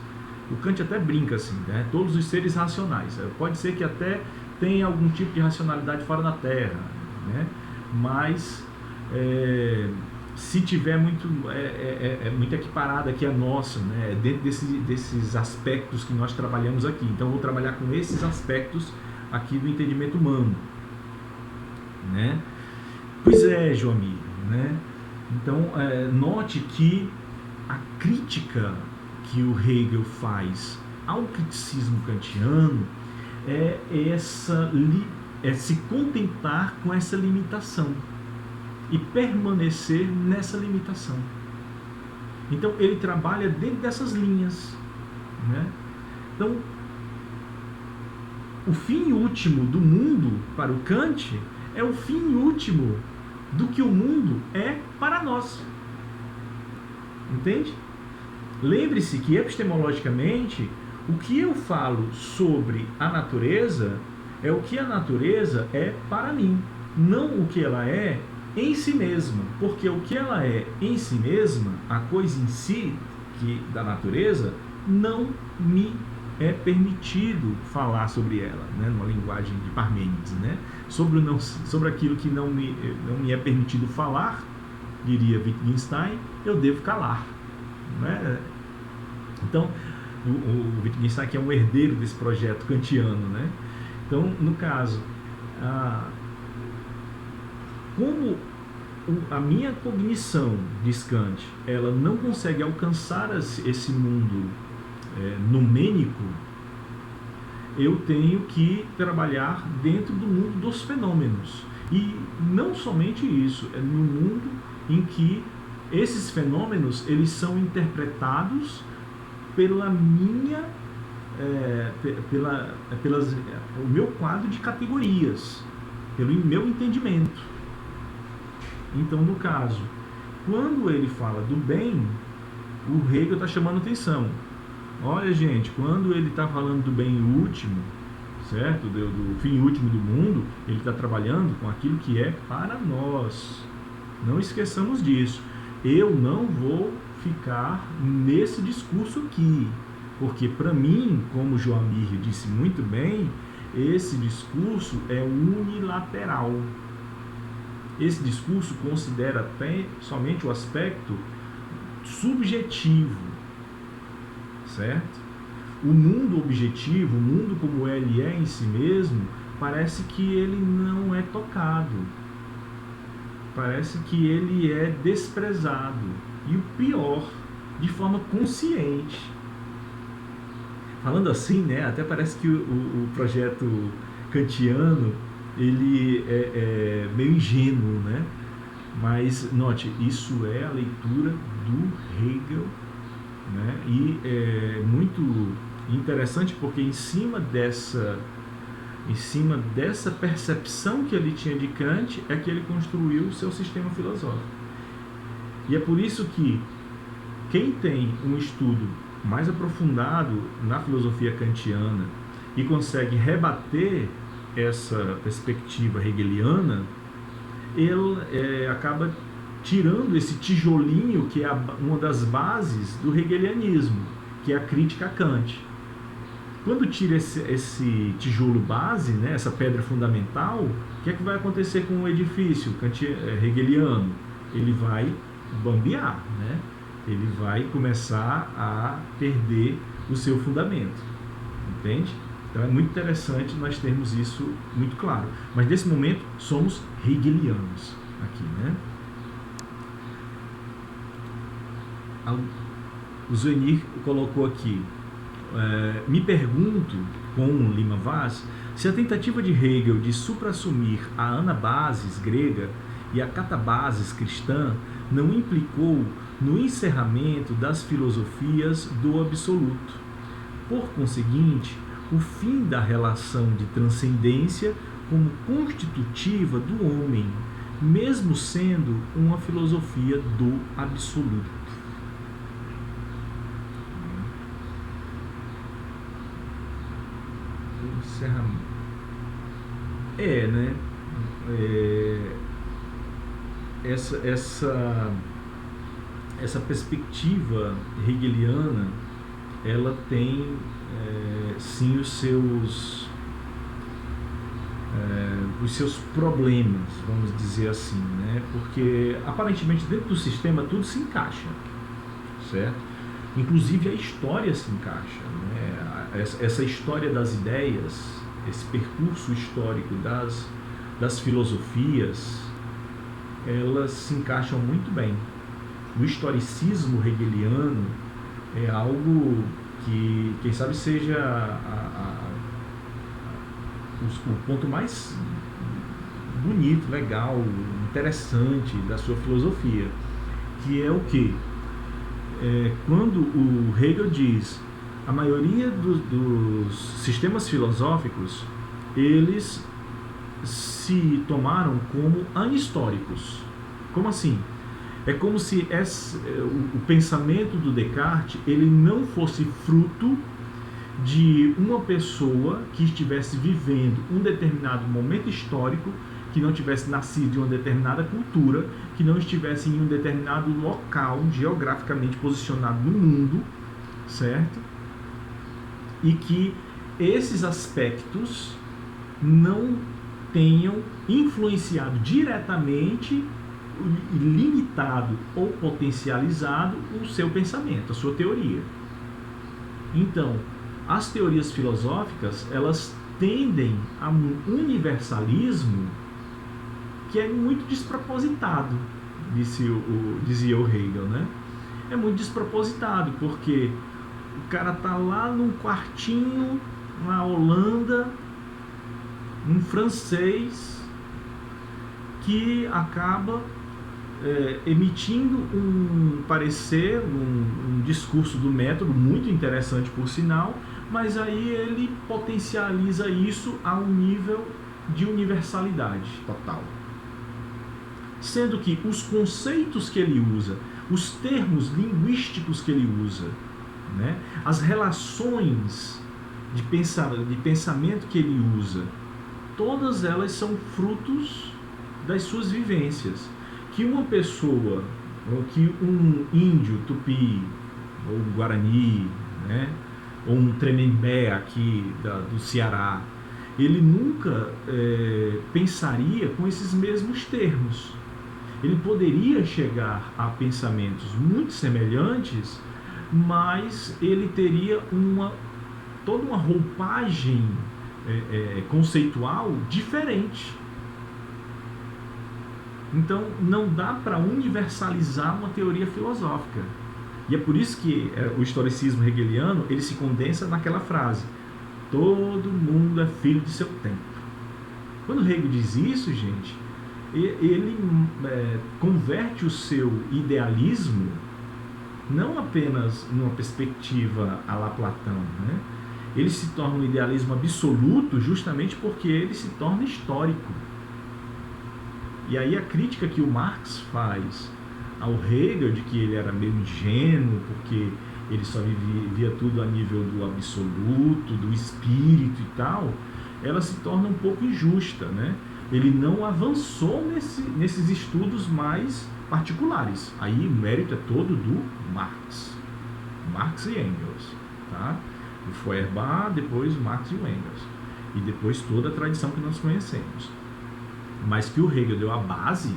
O Kant até brinca assim, né? Todos os seres racionais. Pode ser que até tenha algum tipo de racionalidade fora da Terra, né? Mas se tiver muito equiparada aqui a nossa, né? Dentro desses aspectos que nós trabalhamos aqui. Então eu vou trabalhar com esses aspectos aqui do entendimento humano, né? Pois é, Joamir, né? Então note que a crítica que o Hegel faz ao criticismo kantiano é se contentar com essa limitação e permanecer nessa limitação. Então ele trabalha dentro dessas linhas, né? Então o fim último do mundo para o Kant é o fim último do que o mundo é para nós, entende? Lembre-se que epistemologicamente o que eu falo sobre a natureza é o que a natureza é para mim, não o que ela é em si mesma, porque o que ela é em si mesma, a coisa em si da natureza, não me é permitido falar sobre ela, né, numa linguagem de Parmênides, né, sobre aquilo que não me é permitido falar, diria Wittgenstein, eu devo calar, né? Então o Wittgenstein que é um herdeiro desse projeto kantiano, né? Então, no caso, como a minha cognição, diz Kant, ela não consegue alcançar esse mundo numênico, eu tenho que trabalhar dentro do mundo dos fenômenos. E não somente isso, é no mundo em que esses fenômenos, eles são interpretados pela minha, o meu quadro de categorias, pelo meu entendimento. Então, no caso, quando ele fala do bem, o Hegel está chamando atenção. Olha, gente, quando ele está falando do bem último, certo? Do fim último do mundo, ele está trabalhando com aquilo que é para nós. Não esqueçamos disso. Eu não vou ficar nesse discurso aqui, porque para mim, como Joamir disse muito bem, esse discurso é unilateral. Esse discurso considera até somente o aspecto subjetivo, certo? O mundo objetivo, o mundo como ele é em si mesmo, parece que ele não é tocado, parece que ele é desprezado, e o pior, de forma consciente. Falando assim, né, até parece que o projeto kantiano ele é meio ingênuo, né? Mas note, isso é a leitura do Hegel, né? E é muito interessante porque em cima dessa percepção que ele tinha de Kant é que ele construiu o seu sistema filosófico. E é por isso que quem tem um estudo mais aprofundado na filosofia kantiana e consegue rebater essa perspectiva hegeliana, ele acaba tirando esse tijolinho que é uma das bases do hegelianismo, que é a crítica a Kant. Quando tira esse tijolo base, né, essa pedra fundamental, o que é que vai acontecer com o edifício hegeliano? Ele vai bambear, né? Ele vai começar a perder o seu fundamento, entende? Então é muito interessante nós termos isso muito claro. Mas nesse momento somos hegelianos aqui, né? O Zuenir colocou aqui, me pergunto, com Lima Vaz, se a tentativa de Hegel de suprassumir a anabasis grega e a catabasis cristã não implicou no encerramento das filosofias do absoluto. Por conseguinte, o fim da relação de transcendência como constitutiva do homem, mesmo sendo uma filosofia do absoluto. Encerramento. Né? Essa perspectiva hegeliana, ela tem sim os seus problemas, vamos dizer assim, né? Porque aparentemente dentro do sistema tudo se encaixa, certo? Inclusive a história se encaixa, né? Essa história das ideias, esse percurso histórico das filosofias, elas se encaixam muito bem. O historicismo hegeliano é algo que, quem sabe, seja o ponto mais bonito, legal, interessante da sua filosofia, que é o quê? Quando o Hegel diz a maioria dos sistemas filosóficos, eles se tomaram como anhistóricos. Como assim? É como se o pensamento do Descartes ele não fosse fruto de uma pessoa que estivesse vivendo um determinado momento histórico, que não tivesse nascido de uma determinada cultura, que não estivesse em um determinado local geograficamente posicionado no mundo, certo? E que esses aspectos não tenham influenciado diretamente, limitado ou potencializado o seu pensamento, a sua teoria. Então, as teorias filosóficas, elas tendem a um universalismo que é muito despropositado, dizia o Hegel, né? É muito despropositado, porque o cara tá lá num quartinho na Holanda, um francês que acaba emitindo um parecer, um discurso do método muito interessante por sinal, mas aí ele potencializa isso a um nível de universalidade total. Sendo que os conceitos que ele usa, os termos linguísticos que ele usa, né, as relações de pensamento que ele usa, todas elas são frutos das suas vivências. Que uma pessoa, ou que um índio tupi, ou guarani, né, ou um tremembé aqui do Ceará, ele nunca pensaria com esses mesmos termos. Ele poderia chegar a pensamentos muito semelhantes, mas ele teria toda uma roupagem conceitual diferente. Então, não dá para universalizar uma teoria filosófica. E é por isso que o historicismo hegeliano ele se condensa naquela frase: todo mundo é filho de seu tempo. Quando Hegel diz isso, gente, ele converte o seu idealismo não apenas numa perspectiva à la Platão, né? Ele se torna um idealismo absoluto justamente porque ele se torna histórico. E aí a crítica que o Marx faz ao Hegel de que ele era meio ingênuo, porque ele só via tudo a nível do absoluto, do espírito e tal, ela se torna um pouco injusta, né? Ele não avançou nesses estudos mais particulares. Aí o mérito é todo do Marx e Engels, tá? O Feuerbach, depois o Marx e o Engels, e depois toda a tradição que nós conhecemos. Mas que o Hegel deu a base,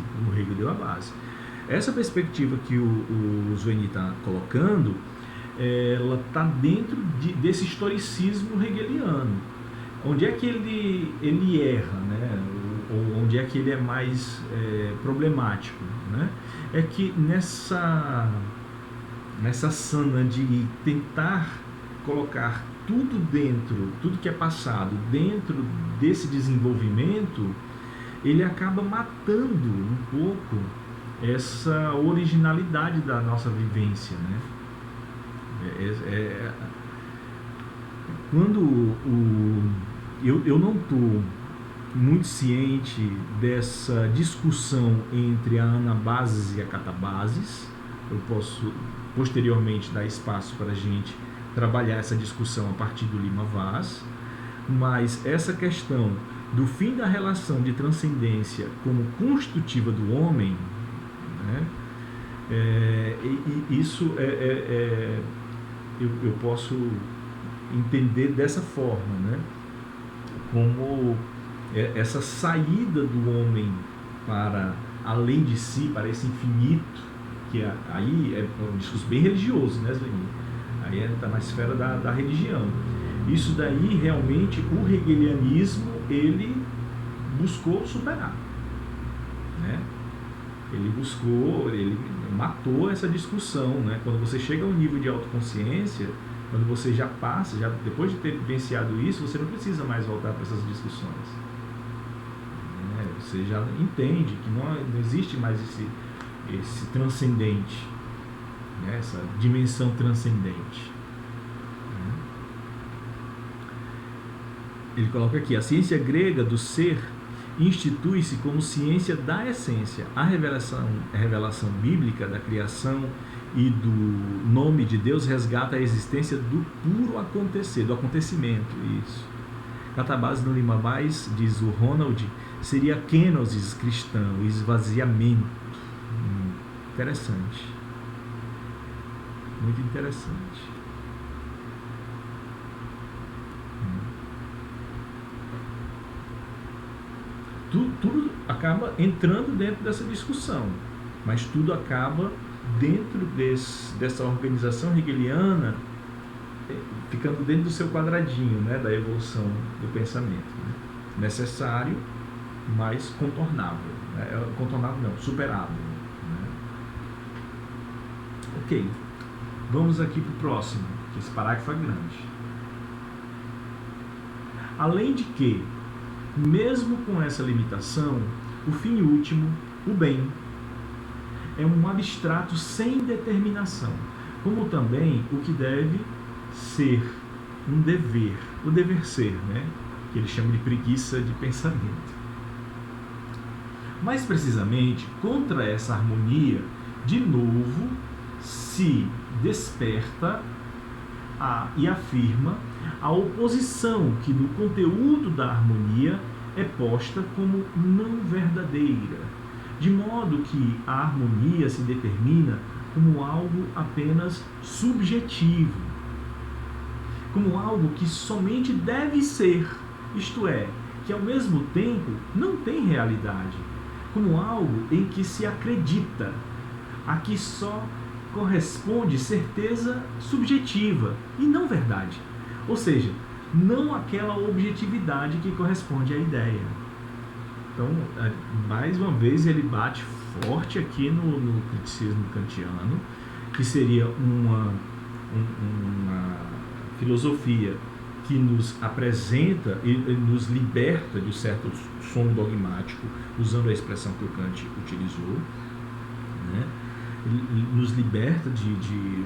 Essa perspectiva que o Zwingli está colocando, ela está dentro desse historicismo hegeliano. Onde é que ele erra, né? Ou onde é que ele é mais problemático, né? É que nessa sana de tentar colocar tudo que é passado dentro desse desenvolvimento, ele acaba matando um pouco essa originalidade da nossa vivência, né? Quando eu não estou muito ciente dessa discussão entre a anabasis e a catabasis, eu posso posteriormente dar espaço para a gente trabalhar essa discussão a partir do Lima Vaz, mas essa questão do fim da relação de transcendência como constitutiva do homem, né, isso eu posso entender dessa forma, né, como essa saída do homem para além de si, para esse infinito, que aí é um discurso bem religioso, né, Zwingli? Aí está na esfera da religião. Isso daí, realmente, o hegelianismo, ele buscou superar, né? Ele matou essa discussão, né? Quando você chega a um nível de autoconsciência, quando você já passa, depois de ter vivenciado isso, você não precisa mais voltar para essas discussões, né? Você já entende que não existe mais esse transcendente, né? Essa dimensão transcendente. Ele coloca aqui: a ciência grega do ser institui-se como ciência da essência. A revelação bíblica da criação e do nome de Deus resgata a existência do puro acontecer, do acontecimento. Isso. Catabasis no Lima Vaz, diz o Ronald, seria kenosis cristã, o esvaziamento. Interessante. Muito interessante. Tudo acaba entrando dentro dessa discussão, mas tudo acaba dentro dessa organização hegeliana, ficando dentro do seu quadradinho, né, da evolução do pensamento, né? Necessário, mas contornável, né? Contornável não, superável, né? Ok, vamos aqui para o próximo, que esse parágrafo é grande. Além de que, mesmo com essa limitação, o fim último, o bem, é um abstrato sem determinação, como também o que deve ser um dever, o dever ser, né? Que ele chama de preguiça de pensamento. Mais precisamente, contra essa harmonia, de novo, se desperta e afirma a oposição que no conteúdo da harmonia é posta como não verdadeira, de modo que a harmonia se determina como algo apenas subjetivo, como algo que somente deve ser, isto é, que ao mesmo tempo não tem realidade, como algo em que se acredita, a que só corresponde certeza subjetiva e não verdade, ou seja, não aquela objetividade que corresponde à ideia. Então, mais uma vez, ele bate forte aqui no criticismo kantiano, que seria uma filosofia que nos apresenta e nos liberta de um certo sono dogmático, usando a expressão que o Kant utilizou, né? Nos liberta de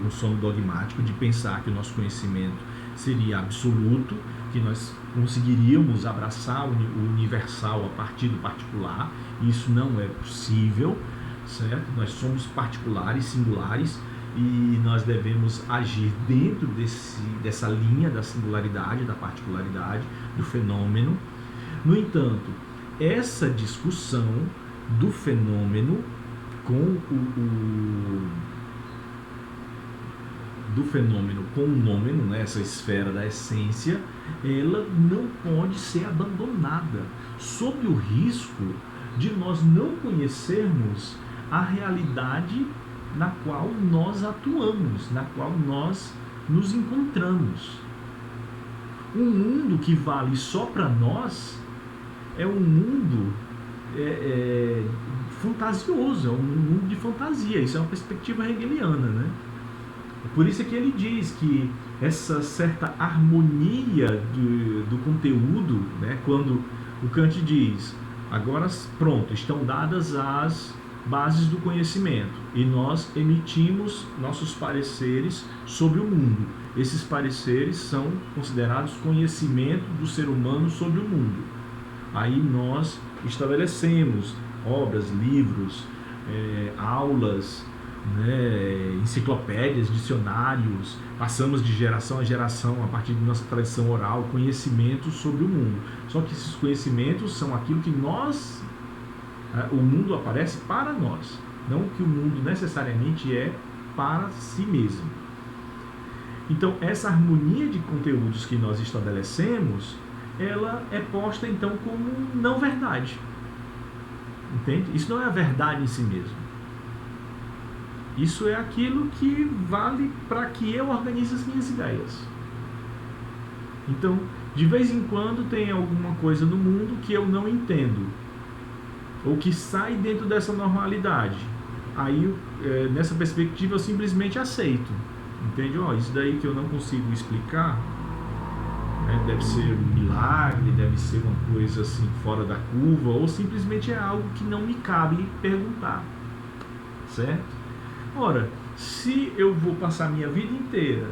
um sono dogmático, de pensar que o nosso conhecimento seria absoluto, que nós conseguiríamos abraçar o universal a partir do particular. Isso não é possível, certo? Nós somos particulares, singulares, e nós devemos agir dentro dessa linha da singularidade, da particularidade, do fenômeno. No entanto, essa discussão do fenômeno com o nômeno, né, essa esfera da essência, ela não pode ser abandonada, sob o risco de nós não conhecermos a realidade na qual nós atuamos, na qual nós nos encontramos. Um mundo que vale só para nós é um mundo fantasioso, é um mundo de fantasia. Isso é uma perspectiva hegeliana, né? Por isso é que ele diz que essa certa harmonia do conteúdo, né, quando o Kant diz, agora pronto, estão dadas as bases do conhecimento e nós emitimos nossos pareceres sobre o mundo. Esses pareceres são considerados conhecimento do ser humano sobre o mundo. Aí nós estabelecemos obras, livros, aulas, né, enciclopédias, dicionários, passamos de geração a geração, a partir de nossa tradição oral, conhecimentos sobre o mundo. Só que esses conhecimentos são aquilo que nós, o mundo aparece para nós, não que o mundo necessariamente é para si mesmo. Então, essa harmonia de conteúdos que nós estabelecemos, ela é posta então como não verdade. Entende? Isso não é a verdade em si mesmo. Isso é aquilo que vale para que eu organize as minhas ideias. Então, de vez em quando tem alguma coisa no mundo que eu não entendo, ou que sai dentro dessa normalidade. Aí, nessa perspectiva, eu simplesmente aceito. Entende? Isso daí que eu não consigo explicar, deve ser um milagre, deve ser uma coisa assim fora da curva, ou simplesmente é algo que não me cabe perguntar, certo? Ora, se eu vou passar minha vida inteira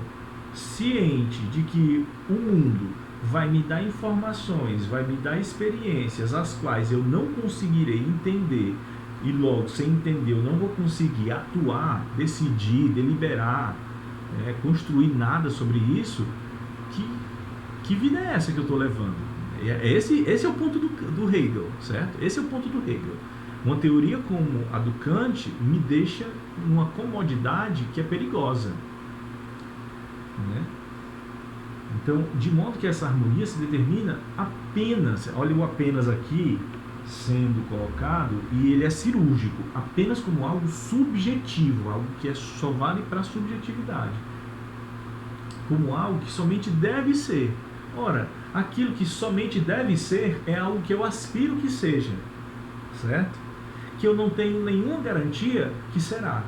ciente de que o mundo vai me dar informações, vai me dar experiências as quais eu não conseguirei entender, e logo, sem entender, eu não vou conseguir atuar, decidir, deliberar, construir nada sobre isso, que vida é essa que eu estou levando? Esse é o ponto do Hegel, certo? Esse é o ponto do Hegel. Uma teoria como a do Kant me deixa numa comodidade que é perigosa, né? Então, de modo que essa harmonia se determina apenas, olha o apenas aqui sendo colocado, e ele é cirúrgico, apenas como algo subjetivo, algo que só vale para a subjetividade, como algo que somente deve ser. Ora, aquilo que somente deve ser é algo que eu aspiro que seja, certo? Que eu não tenho nenhuma garantia que será.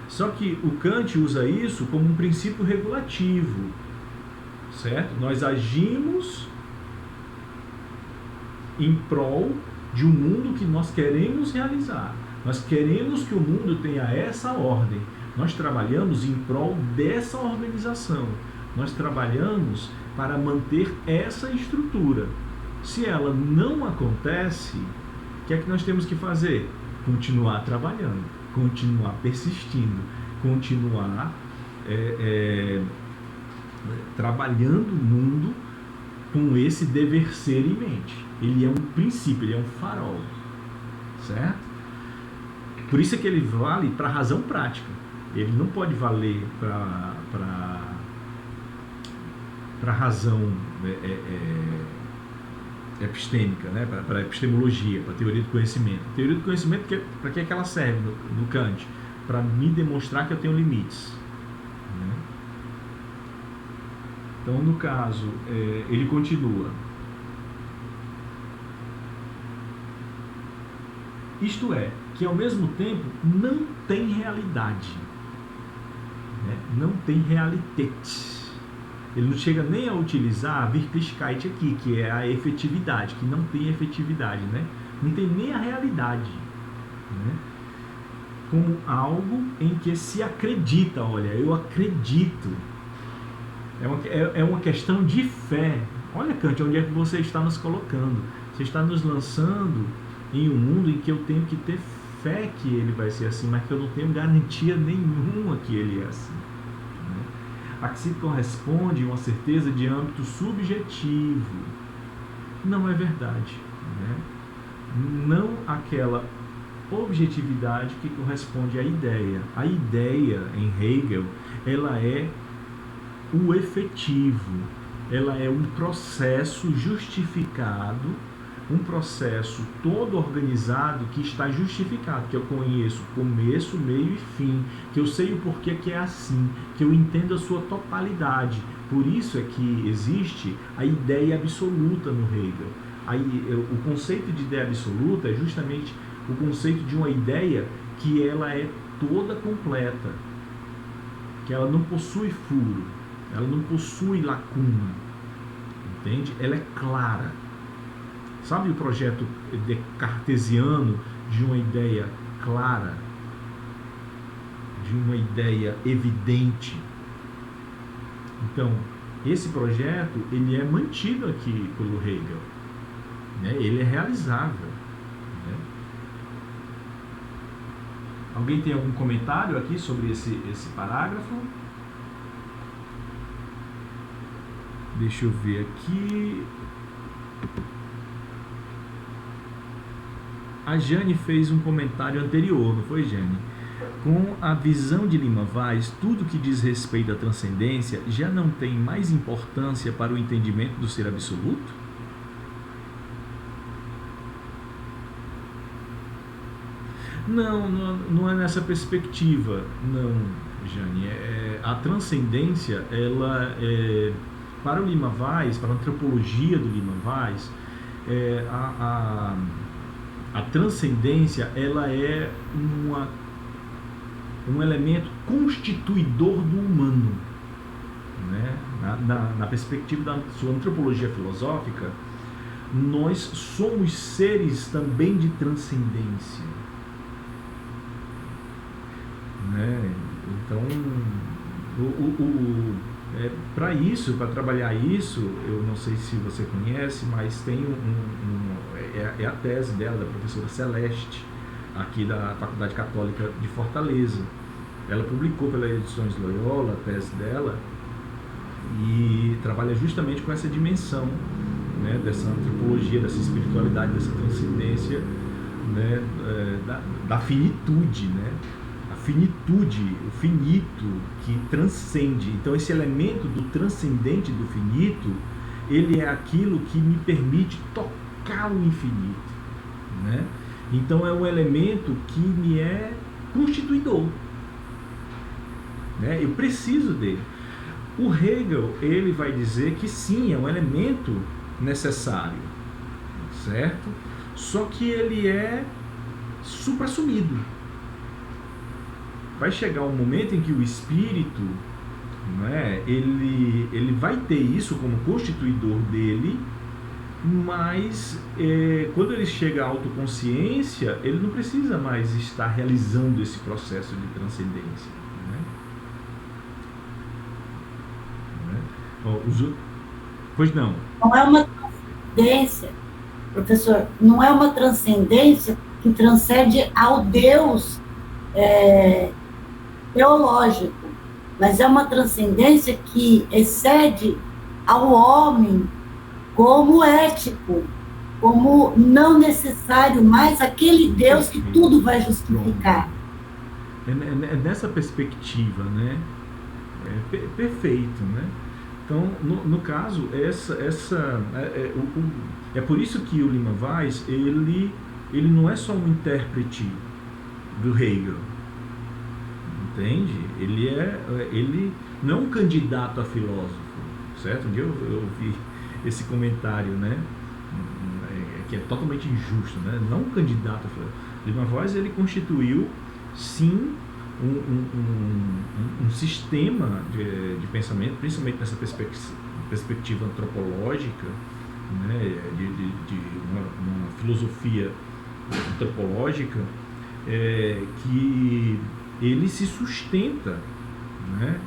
Só que o Kant usa isso como um princípio regulativo, certo? Nós agimos em prol de um mundo que nós queremos realizar. Nós queremos que o mundo tenha essa ordem. Nós trabalhamos em prol dessa organização. Nós trabalhamos para manter essa estrutura. Se ela não acontece, o que é que nós temos que fazer? Continuar trabalhando, continuar persistindo, continuar trabalhando o mundo com esse dever ser em mente. Ele é um princípio, ele é um farol, certo? Por isso é que ele vale para a razão prática. Ele não pode valer para a razão epistêmica, né? Para a epistemologia, para a teoria do conhecimento. A teoria do conhecimento, para que é que ela serve no Kant? Para me demonstrar que eu tenho limites, né? Então, no caso, ele continua. Isto é, que ao mesmo tempo não tem realidade, né? Não tem realität. Ele não chega nem a utilizar a Wirklichkeit aqui, que é a efetividade, que não tem efetividade, né? Não tem nem a realidade, né? Como algo em que se acredita. Olha, eu acredito. É uma questão de fé. Olha, Kant, onde é que você está nos colocando? Você está nos lançando em um mundo em que eu tenho que ter fé que ele vai ser assim, mas que eu não tenho garantia nenhuma que ele é assim, né? A que se corresponde uma certeza de âmbito subjetivo. Não é verdade, né? Não aquela objetividade que corresponde à ideia. A ideia, em Hegel, ela é o efetivo, ela é um processo justificado, um processo todo organizado que está justificado, que eu conheço começo, meio e fim, que eu sei o porquê que é assim, que eu entendo a sua totalidade. Por isso é que existe a ideia absoluta no Hegel. O conceito de ideia absoluta é justamente o conceito de uma ideia que ela é toda completa, que ela não possui furo, ela não possui lacuna, entende? Ela é clara. Sabe o projeto cartesiano de uma ideia clara, de uma ideia evidente? Então, esse projeto ele é mantido aqui pelo Hegel, né? Ele é realizável, né? Alguém tem algum comentário aqui sobre esse parágrafo? Deixa eu ver aqui. A Jane fez um comentário anterior, não foi, Jane? Com a visão de Lima Vaz, tudo que diz respeito à transcendência já não tem mais importância para o entendimento do ser absoluto? Não é nessa perspectiva, não, Jane. A transcendência, ela para o Lima Vaz, para a antropologia do Lima Vaz, a transcendência ela é um elemento constituidor do humano, né? Na perspectiva da sua antropologia filosófica, nós somos seres também de transcendência, né? Então, para isso, para trabalhar isso, eu não sei se você conhece, mas tem é a tese dela, da professora Celeste, aqui da Faculdade Católica de Fortaleza. Ela publicou pela Edições Loyola a tese dela e trabalha justamente com essa dimensão, né, dessa antropologia, dessa espiritualidade, dessa transcendência, né, da finitude, né? A finitude, o finito que transcende. Então esse elemento do transcendente, do finito, ele é aquilo que me permite tocar o infinito, né? Então é um elemento que me é constituidor, né? Eu preciso dele. O Hegel, ele vai dizer que sim, é um elemento necessário, certo? Só que ele é suprassumido. Vai chegar um momento em que o espírito, não é, ele vai ter isso como constituidor dele, Mas quando ele chega à autoconsciência, ele não precisa mais estar realizando esse processo de transcendência, né? Pois não.
Não é uma transcendência, professor, não é uma transcendência que transcende ao Deus teológico, mas é uma transcendência que excede ao homem como ético, como não necessário mais aquele Deus que tudo vai justificar.
É nessa perspectiva, né? Perfeito, né? Então, no caso, é por isso que o Lima Vaz, ele não é só um intérprete do Hegel, entende? Ele não é um candidato a filósofo, certo? Um dia eu vi esse comentário, né? Que é totalmente injusto, né? Não um candidato a filósofo. Lima Vaz, ele constituiu, sim, um sistema de pensamento, principalmente nessa perspectiva antropológica, né, de uma filosofia antropológica, que ele se sustenta, né?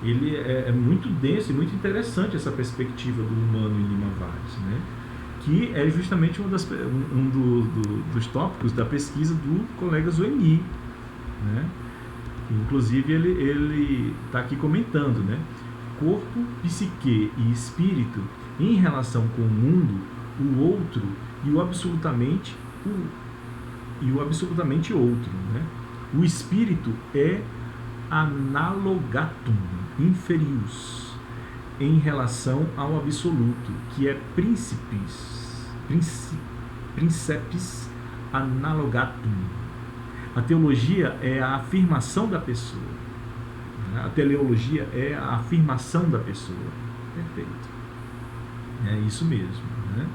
Ele é muito denso e muito interessante essa perspectiva do humano em Lima Vaz, né? Que é justamente dos tópicos da pesquisa do colega Zoeni, né? Inclusive ele está aqui comentando, né? Corpo, psique e espírito em relação com o mundo, o outro e o absolutamente outro, né? O espírito é analogatum inferius em relação ao absoluto, que é princeps analogatum. A teologia é a afirmação da pessoa. A teleologia é a afirmação da pessoa. Perfeito. É isso mesmo, né?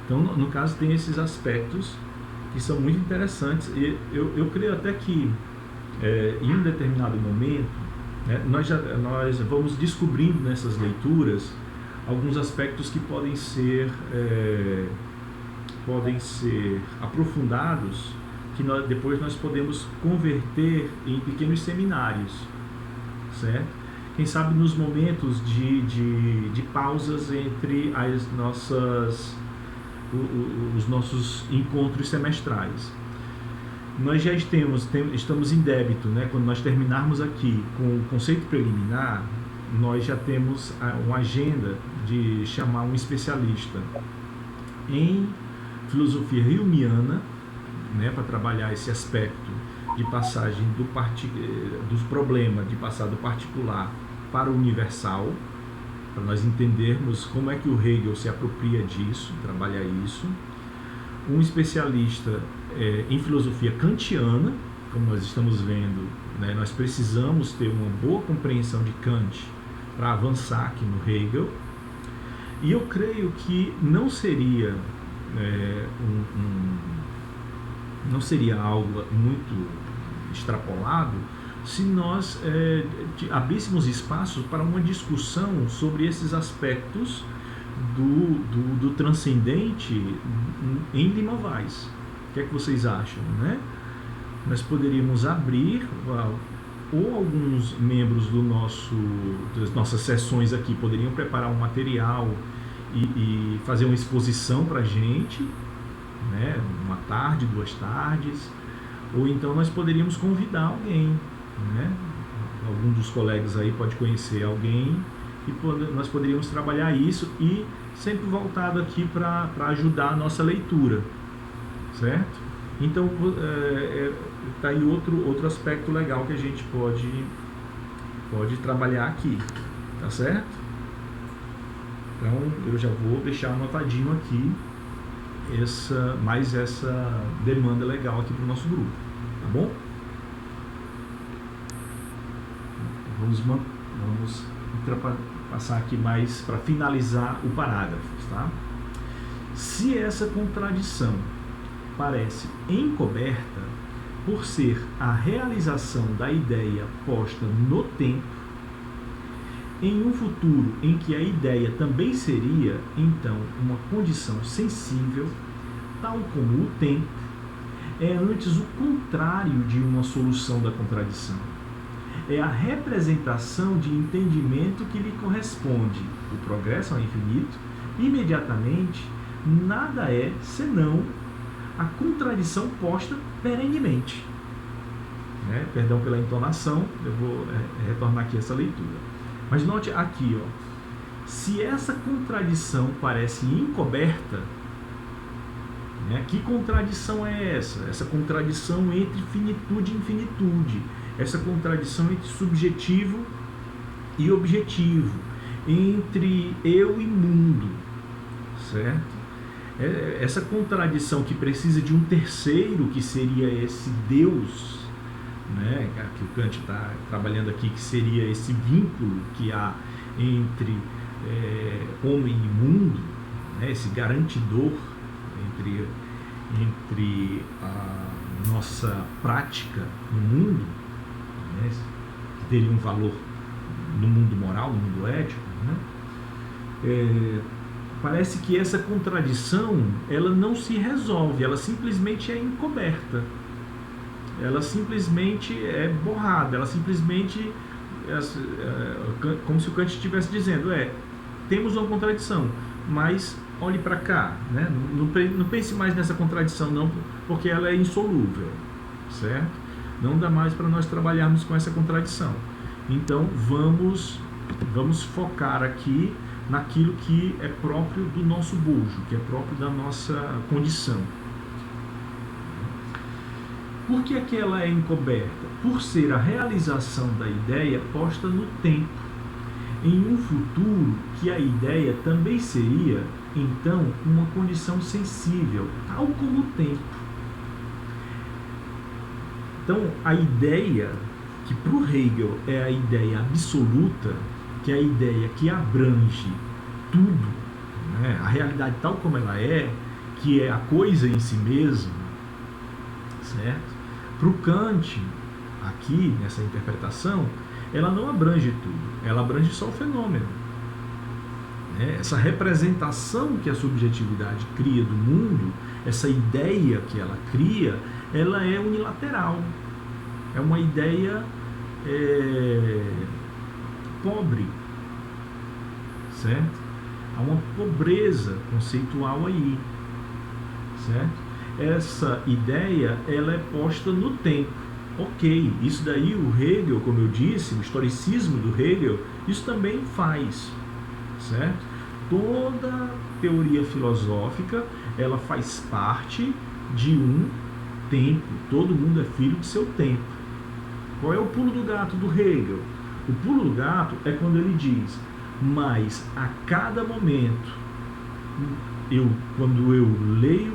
Então, no caso, tem esses aspectos que são muito interessantes. E eu creio até que, em um determinado momento, né, nós vamos descobrindo nessas leituras alguns aspectos que podem ser aprofundados, que depois nós podemos converter em pequenos seminários, certo? Quem sabe nos momentos de pausas entre os nossos encontros semestrais. Nós já estamos em débito, né? Quando nós terminarmos aqui com o conceito preliminar, nós já temos uma agenda de chamar um especialista em filosofia humeana, né, para trabalhar esse aspecto de passagem dos problemas, de passar do particular para o universal, para nós entendermos como é que o Hegel se apropria disso, trabalha isso. Um especialista em filosofia kantiana, como nós estamos vendo, né, nós precisamos ter uma boa compreensão de Kant para avançar aqui no Hegel. E eu creio que não seria não seria algo muito extrapolado se nós abríssemos espaços para uma discussão sobre esses aspectos do transcendente em Lima Vaz. O que é que vocês acham, né? Nós poderíamos abrir, ou alguns membros das nossas sessões aqui poderiam preparar um material e fazer uma exposição para a gente, né? Uma tarde, 2 tardes, ou então nós poderíamos convidar alguém, né? Algum dos colegas aí pode conhecer alguém e nós poderíamos trabalhar isso, e sempre voltado aqui para ajudar a nossa leitura, certo? Então está aí outro aspecto legal que a gente pode trabalhar aqui, tá certo? Então eu já vou deixar anotadinho aqui essa demanda legal aqui para o nosso grupo, tá bom? Vamos passar aqui mais para finalizar o parágrafo, tá? Se essa contradição parece encoberta por ser a realização da ideia posta no tempo, Em um futuro em que a ideia também seria, então, uma condição sensível, tal como o tempo, é antes o contrário de uma solução da contradição. É a representação de entendimento que lhe corresponde. O progresso ao infinito, imediatamente, nada é senão a contradição posta perenemente. Perdão pela entonação, eu vou retornar aqui essa leitura. Mas note aqui, se essa contradição parece encoberta, que contradição é essa? Essa contradição entre finitude e infinitude, essa contradição entre subjetivo e objetivo, entre eu e mundo, certo? Essa contradição que precisa de um terceiro, que seria esse Deus, que o Kant está trabalhando aqui, que seria esse vínculo que há entre homem e mundo, esse garantidor entre a nossa prática no mundo, que teria um valor no mundo moral, no mundo ético, parece que essa contradição ela não se resolve, ela simplesmente é encoberta, ela simplesmente é borrada, ela simplesmente como se o Kant estivesse dizendo, temos uma contradição, mas olhe para cá, não pense mais nessa contradição não, porque ela é insolúvel, certo? Não dá mais para nós trabalharmos com essa contradição. Então vamos focar aqui naquilo que é próprio do nosso bojo, que é próprio da nossa condição. Por que é que ela é encoberta? Por ser a realização da ideia posta no tempo, em um futuro que a ideia também seria, então, uma condição sensível, tal como o tempo. Então, a ideia, que para o Hegel é a ideia absoluta, que é a ideia que abrange tudo, a realidade tal como ela é, que é a coisa em si mesma, certo? Para o Kant, aqui nessa interpretação, ela não abrange tudo, ela abrange só o fenômeno. Essa representação que a subjetividade cria do mundo, essa ideia que ela cria, ela é unilateral, é uma ideia pobre, certo? Há uma pobreza conceitual aí, certo? Essa ideia ela é posta no tempo. Ok, isso daí o Hegel, como eu disse, o historicismo do Hegel, isso também faz, certo? Toda teoria filosófica, ela faz parte de um tempo. Todo mundo é filho de seu tempo. Qual é o pulo do gato do Hegel? O pulo do gato é quando ele diz, mas a cada momento, quando eu leio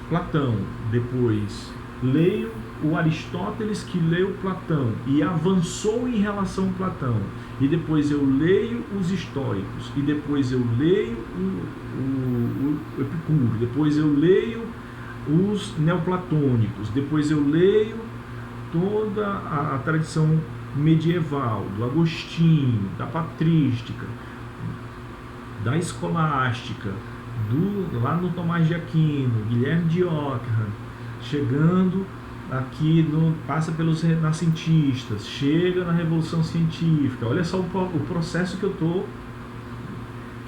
Platão, depois leio o Aristóteles que leu Platão e avançou em relação a Platão, e depois eu leio os estoicos, e depois eu leio o Epicuro, depois eu leio os neoplatônicos, depois eu leio toda a tradição medieval, do Agostinho, da patrística, da escolástica, lá no Tomás de Aquino, Guilherme de Ockham, chegando aqui, passa pelos renascentistas, chega na Revolução Científica. Olha só o processo que eu estou,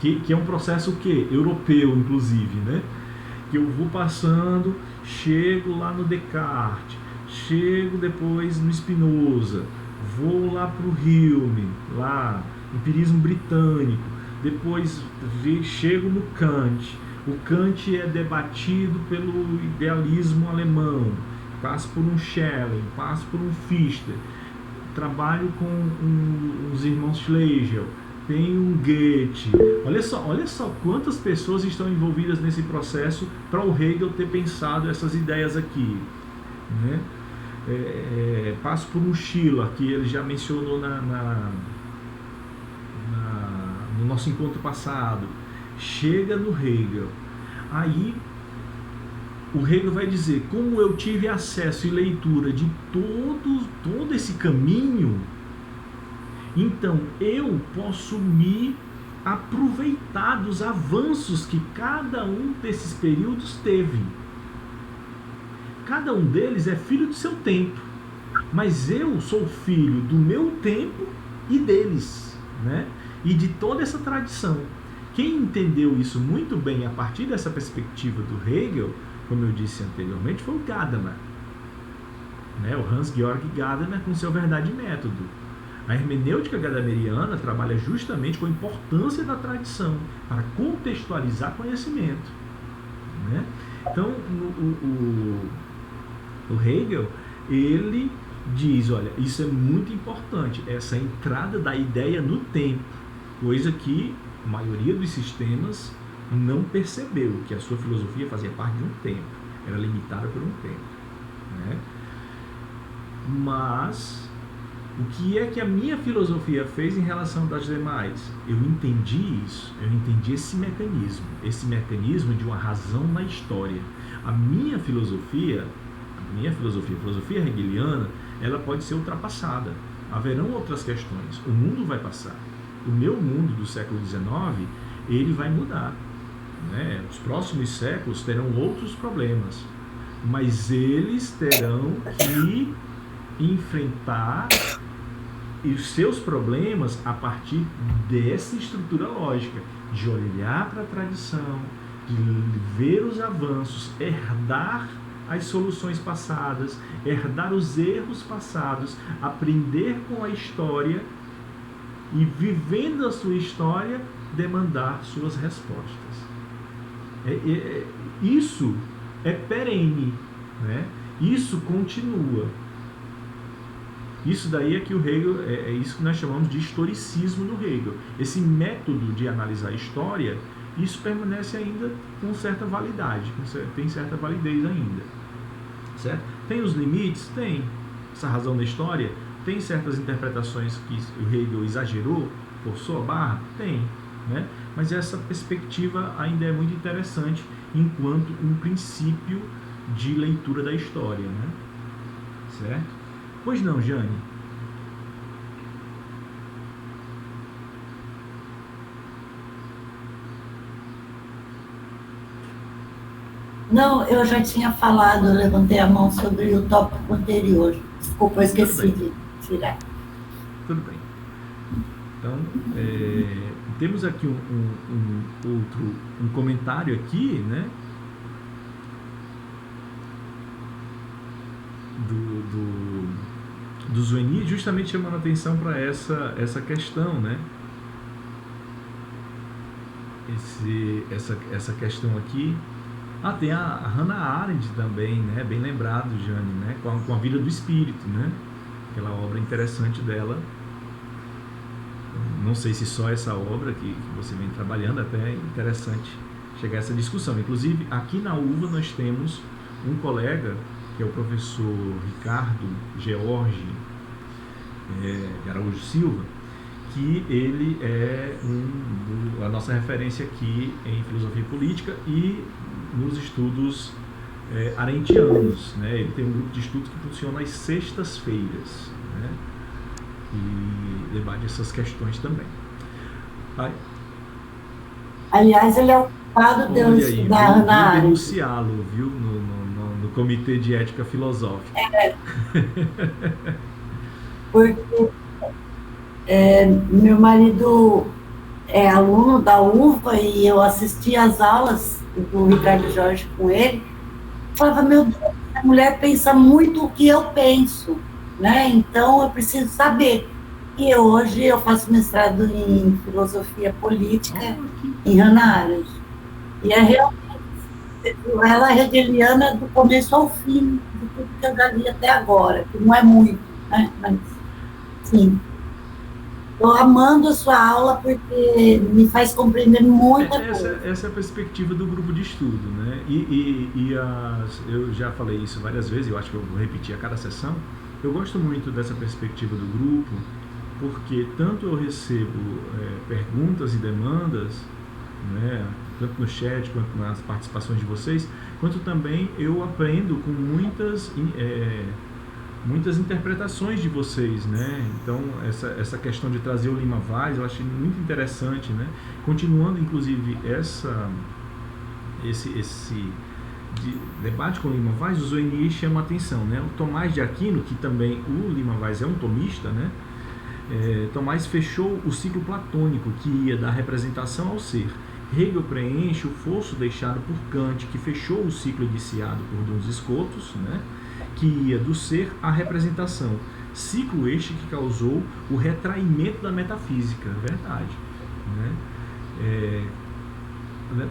que é um processo europeu, inclusive, que eu vou passando, chego lá no Descartes, chego depois no Spinoza, vou lá para o Hume, lá, empirismo britânico, depois chego no Kant. O Kant é debatido pelo idealismo alemão, passo por um Schelling, passo por um Fichte, trabalho com os irmãos Schlegel, tem um Goethe. Olha só quantas pessoas estão envolvidas nesse processo para o Hegel ter pensado essas ideias aqui, passo por um Schiller, que ele já mencionou no nosso encontro passado, chega no Hegel. Aí o Hegel vai dizer, como eu tive acesso e leitura de todo esse caminho, Então eu posso me aproveitar dos avanços que cada um desses períodos teve. Cada um deles é filho do seu tempo, mas eu sou filho do meu tempo e deles, né? E de toda essa tradição. Quem entendeu isso muito bem a partir dessa perspectiva do Hegel, como eu disse anteriormente, foi o Gadamer, né? O Hans-Georg Gadamer com seu Verdade e Método. A hermenêutica gadameriana trabalha justamente com a importância da tradição para contextualizar conhecimento, né? Então, o Hegel, ele diz, olha, isso é muito importante, essa entrada da ideia no tempo, coisa que a maioria dos sistemas não percebeu, que a sua filosofia fazia parte de um tempo, era limitada por um tempo, né? Mas o que é que a minha filosofia fez em relação das demais? Eu entendi isso, eu entendi esse mecanismo de uma razão na história. A filosofia hegeliana, ela pode ser ultrapassada. Haverão outras questões. O mundo vai passar. O meu mundo do século XIX, ele vai mudar, né? Os próximos séculos terão outros problemas, mas eles terão que enfrentar os seus problemas a partir dessa estrutura lógica, de olhar para a tradição, de ver os avanços, herdar as soluções passadas, herdar os erros passados, aprender com a história e, vivendo a sua história, demandar suas respostas. Isso é perene, né? Isso continua. Isso daí é que o Hegel, é isso que nós chamamos de historicismo no Hegel. Esse método de analisar a história, isso permanece ainda com certa validade, tem certa validez ainda. Certo? Tem os limites? Tem. Essa razão da história? Tem certas interpretações que o Hegel exagerou, forçou a barra? Tem. Né? Mas essa perspectiva ainda é muito interessante enquanto um princípio de leitura da história. Né? Certo? Pois não, Jane?
Não, eu já tinha falado, eu levantei a mão sobre o tópico anterior. Desculpa, eu esqueci de tirar.
Tudo bem. Então, temos aqui um comentário aqui, né? Do Zueni, justamente chamando a atenção para essa questão, né? Essa questão aqui. Tem a Hannah Arendt também, né? Bem lembrado, Jane, né? Com a vida do espírito, né? Aquela obra interessante dela. Não sei se só essa obra que você vem trabalhando, até é interessante chegar a essa discussão. Inclusive, aqui na UVA nós temos um colega, que é o professor Ricardo George de Araújo Silva, que ele é a nossa referência aqui em filosofia política e nos estudos arendtianos, né? Ele tem um grupo de estudos que funciona às sextas-feiras, né? E debate essas questões também.
Aliás, ele é ocupado de estudar Hannah Arendt.
Denunciá-lo, viu, no Comitê de Ética Filosófica.
Porque meu marido é aluno da UVA e eu assisti às aulas do Ricardo Jorge com ele. Falava, meu Deus, a mulher pensa muito o que eu penso, né? Então eu preciso saber. E hoje eu faço mestrado em filosofia política em Hannah Arendt. E é realmente, ela é hegeliana do começo ao fim, de tudo que eu já li até agora, que não é muito, né? Mas, sim. Estou amando a sua aula porque me faz compreender muita coisa.
Essa é a perspectiva do grupo de estudo, né? Eu já falei isso várias vezes, eu acho que eu vou repetir a cada sessão. Eu gosto muito dessa perspectiva do grupo, porque tanto eu recebo perguntas e demandas, né, tanto no chat quanto nas participações de vocês, quanto também eu aprendo com muitas muitas interpretações de vocês, né? Então, essa questão de trazer o Lima Vaz, eu achei muito interessante, né? Continuando, inclusive, esse debate com o Lima Vaz, o Zoeni chama a atenção, né? O Tomás de Aquino, que também o Lima Vaz é um tomista, né? Tomás fechou o ciclo platônico, que ia da representação ao ser. Hegel preenche o fosso deixado por Kant, que fechou o ciclo iniciado por Duns Scotus, né? Que ia do ser à representação. Ciclo este que causou o retraimento da metafísica, verdade, né?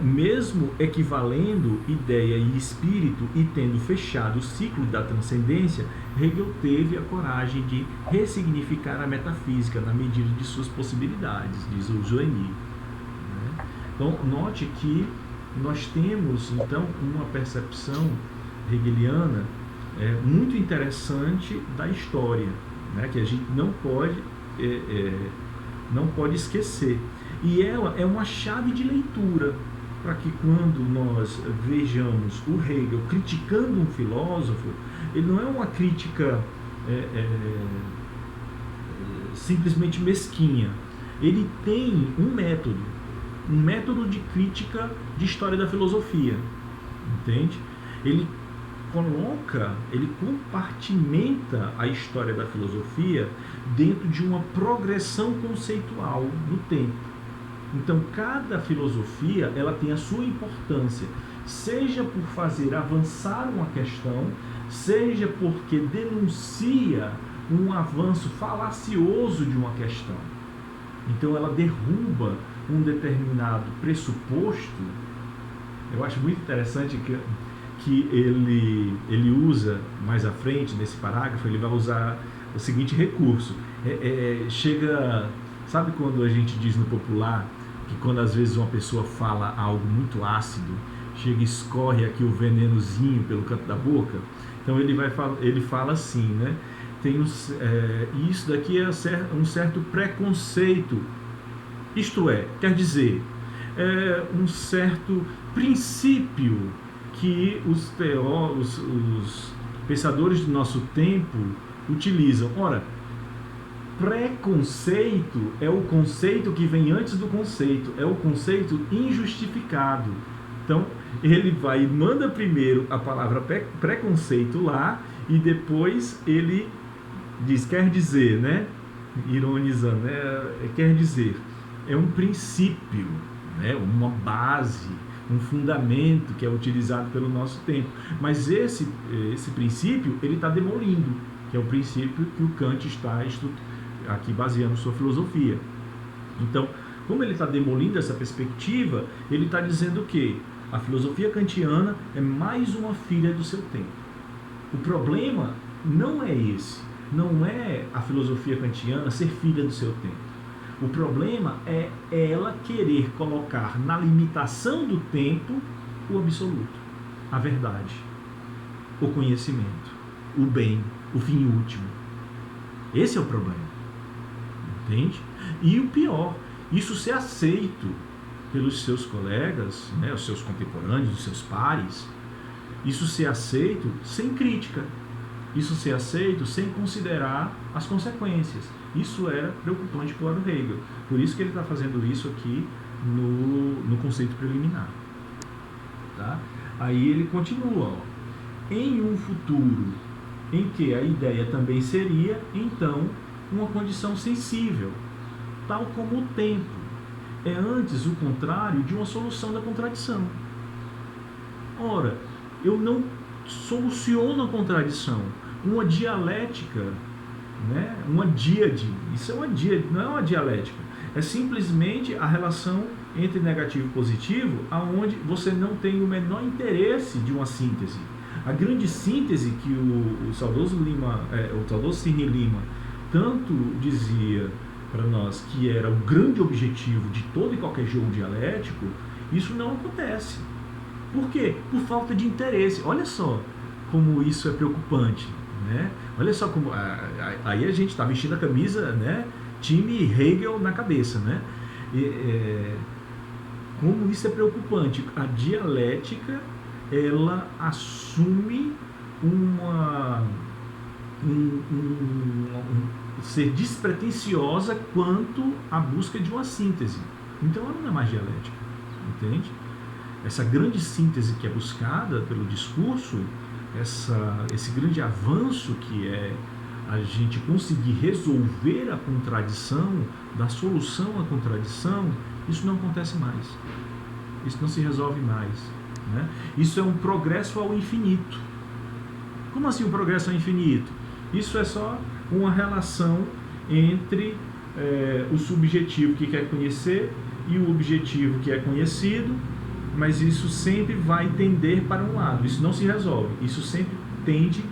Mesmo equivalendo ideia e espírito e tendo fechado o ciclo da transcendência, Hegel teve a coragem de ressignificar a metafísica na medida de suas possibilidades, diz o Zoeni. Então, note que nós temos, então, uma percepção hegeliana muito interessante da história, né, que a gente não pode esquecer. E ela é uma chave de leitura para que quando nós vejamos o Hegel criticando um filósofo, ele não é uma crítica simplesmente mesquinha. Ele tem um método de crítica de história da filosofia, entende? Ele compartimenta a história da filosofia dentro de uma progressão conceitual no tempo. Então, cada filosofia ela tem a sua importância, seja por fazer avançar uma questão, seja porque denuncia um avanço falacioso de uma questão. Então, ela derruba um determinado pressuposto. Eu acho muito interessante que ele usa mais à frente nesse parágrafo, ele vai usar o seguinte recurso. Sabe quando a gente diz no popular que quando às vezes uma pessoa fala algo muito ácido, chega e escorre aqui o venenozinho pelo canto da boca? Então ele fala assim, né? Isso daqui é um certo preconceito, isto é, quer dizer, um certo princípio que os pensadores do nosso tempo utilizam. Ora, preconceito é o conceito que vem antes do conceito, é o conceito injustificado. Então, ele vai e manda primeiro a palavra preconceito lá, e depois ele diz, quer dizer, né? Ironizando, né? Quer dizer, é um princípio, né? Uma base, um fundamento que é utilizado pelo nosso tempo. Mas esse princípio, ele está demolindo, que é o princípio que o Kant está aqui baseando sua filosofia. Então, como ele está demolindo essa perspectiva, ele está dizendo que a filosofia kantiana é mais uma filha do seu tempo. O problema não é esse, não é a filosofia kantiana ser filha do seu tempo. O problema é ela querer colocar na limitação do tempo o absoluto, a verdade, o conhecimento, o bem, o fim último. Esse é o problema. Entende? E o pior, isso ser aceito pelos seus colegas, né, os seus contemporâneos, os seus pares, isso ser aceito sem crítica, isso ser aceito sem considerar as consequências. Isso era preocupante para o Hegel. Por isso que ele está fazendo isso aqui no conceito preliminar. Tá? Aí ele continua, em um futuro em que a ideia também seria, então, uma condição sensível, tal como o tempo é antes o contrário de uma solução da contradição. Ora, eu não soluciono a contradição. Uma dialética, né? Uma díade, isso é uma díade, não é uma dialética. É simplesmente a relação entre negativo e positivo, aonde você não tem o menor interesse de uma síntese. A grande síntese que o saudoso Sidney Lima tanto dizia para nós que era o grande objetivo de todo e qualquer jogo dialético, isso não acontece. Por quê? Por falta de interesse. Olha só como isso é preocupante, né? Olha só como aí a gente está vestindo a camisa, né? Time Hegel na cabeça, né? Como isso é preocupante. A dialética, ela assume ser despretensiosa quanto à busca de uma síntese. Então ela não é mais dialética, entende? Essa grande síntese que é buscada pelo discurso, esse grande avanço que é a gente conseguir resolver a contradição, dar solução à contradição, isso não acontece mais. Isso não se resolve mais, né? Isso é um progresso ao infinito. Como assim um progresso ao infinito? Isso é só uma relação entre o subjetivo que quer conhecer e o objetivo que é conhecido, mas isso sempre vai tender para um lado. Isso não se resolve. Isso sempre tende,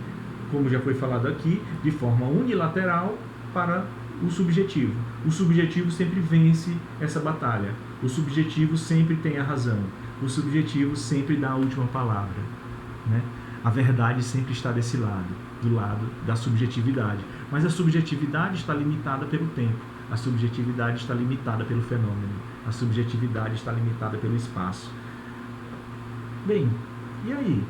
como já foi falado aqui, de forma unilateral para o subjetivo. O subjetivo sempre vence essa batalha. O subjetivo sempre tem a razão. O subjetivo sempre dá a última palavra, né? A verdade sempre está desse lado, do lado da subjetividade. Mas a subjetividade está limitada pelo tempo. A subjetividade está limitada pelo fenômeno. A subjetividade está limitada pelo espaço. Bem, e aí?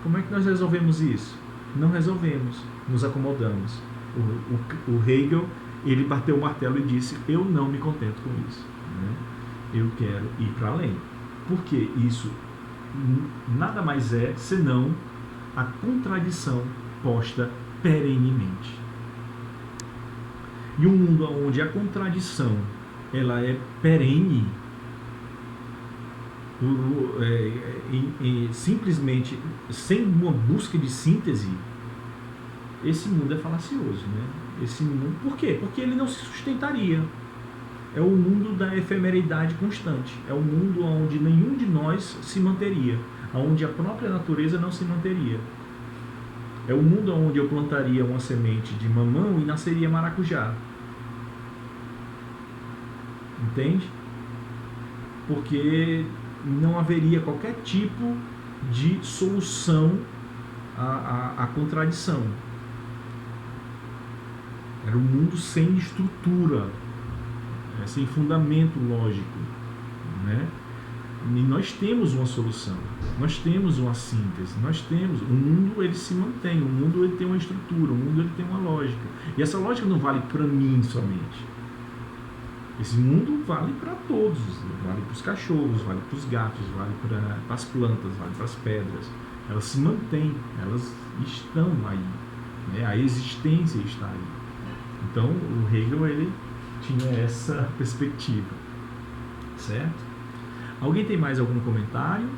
Como é que nós resolvemos isso? Não resolvemos, nos acomodamos. O Hegel, ele bateu o martelo e disse: eu não me contento com isso, né? Eu quero ir para além. Porque isso nada mais é senão a contradição posta perenemente. E um mundo onde a contradição ela é perene, simplesmente sem uma busca de síntese, esse mundo é falacioso, né? Esse mundo, por quê? Porque ele não se sustentaria. É o mundo da efemeridade constante. É o mundo onde nenhum de nós se manteria, onde a própria natureza não se manteria. É o mundo onde eu plantaria uma semente de mamão e nasceria maracujá. Entende? Porque não haveria qualquer tipo de solução à contradição. Era um mundo sem estrutura, sem fundamento lógico, né? E nós temos uma solução, nós temos uma síntese, nós temos, o mundo ele se mantém, o mundo ele tem uma estrutura, o mundo ele tem uma lógica, e essa lógica não vale para mim somente. Esse mundo vale para todos, vale para os cachorros, vale para os gatos, vale para as plantas, vale para as pedras. Elas se mantêm, elas estão aí, né? A existência está aí. Então o Hegel ele tinha essa perspectiva, certo? Alguém tem mais algum comentário?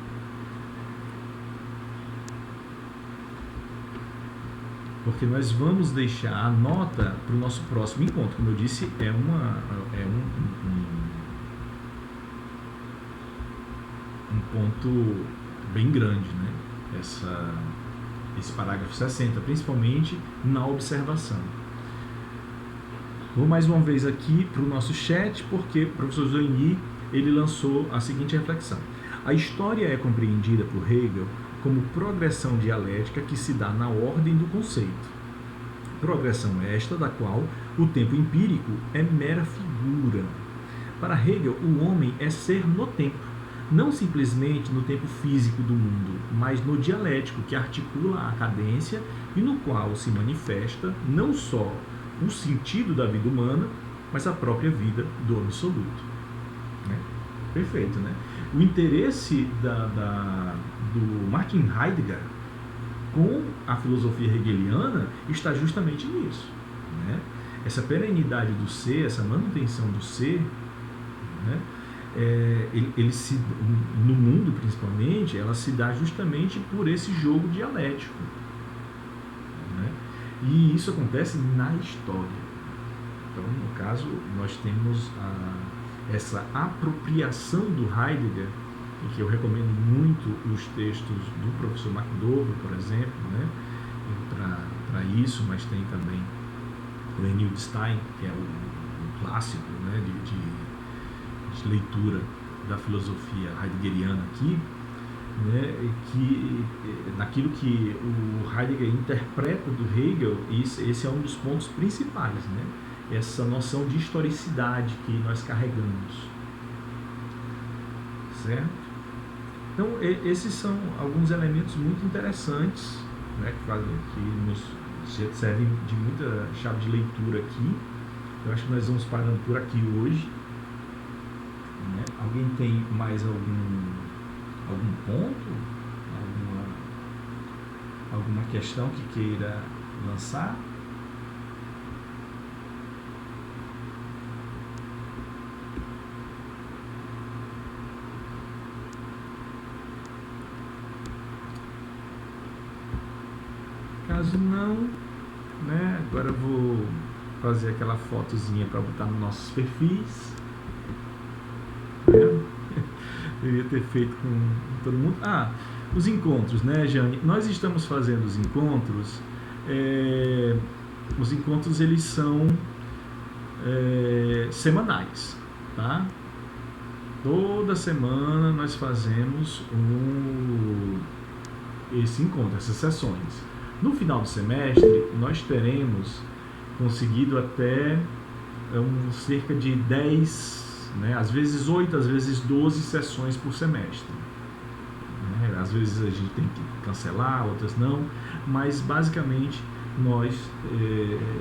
Porque nós vamos deixar a nota para o nosso próximo encontro. Como eu disse, é um ponto bem grande, né? Esse parágrafo 60, principalmente na observação. Vou mais uma vez aqui para o nosso chat, porque o professor Zoini ele lançou a seguinte reflexão: a história é compreendida por Hegel como progressão dialética que se dá na ordem do conceito. Progressão esta da qual o tempo empírico é mera figura. Para Hegel, o homem é ser no tempo, não simplesmente no tempo físico do mundo, mas no dialético que articula a cadência e no qual se manifesta não só o sentido da vida humana, mas a própria vida do absoluto. Né? Perfeito, né? O interesse do Martin Heidegger com a filosofia hegeliana está justamente nisso, né? Essa perenidade do ser, essa manutenção do ser, né? No mundo principalmente, ela se dá justamente por esse jogo dialético, né? E isso acontece na história. Então, no caso, nós temos essa apropriação do Heidegger, em que eu recomendo muito os textos do professor McDowell, por exemplo, né, para isso, mas tem também o Emil Stein, que é o clássico, né, de leitura da filosofia heideggeriana aqui, né, que naquilo que o Heidegger interpreta do Hegel, esse é um dos pontos principais, né? Essa noção de historicidade que nós carregamos, certo? Então esses são alguns elementos muito interessantes, né, que servem de muita chave de leitura aqui. Eu acho que nós vamos parando por aqui hoje, né? Alguém tem mais algum ponto? Alguma questão que queira lançar? Caso não, né? Agora eu vou fazer aquela fotozinha para botar nos nossos perfis. Eu ia ter feito com todo mundo. Os encontros, né, Jane? Nós estamos fazendo os encontros. Os encontros, eles são semanais, tá? Toda semana nós fazemos esse encontro, essas sessões. No final do semestre, nós teremos conseguido até cerca de 10, né, às vezes 8, às vezes 12 sessões por semestre. Né? Às vezes a gente tem que cancelar, outras não, mas basicamente nós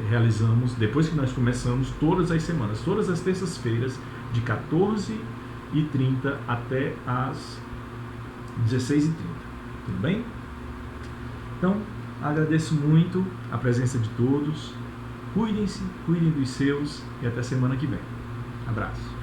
realizamos, depois que nós começamos, todas as semanas, todas as terças-feiras, de 14h30 até às 16h30. Tudo bem? Então, agradeço muito a presença de todos. Cuidem-se, cuidem dos seus e até semana que vem. Abraço.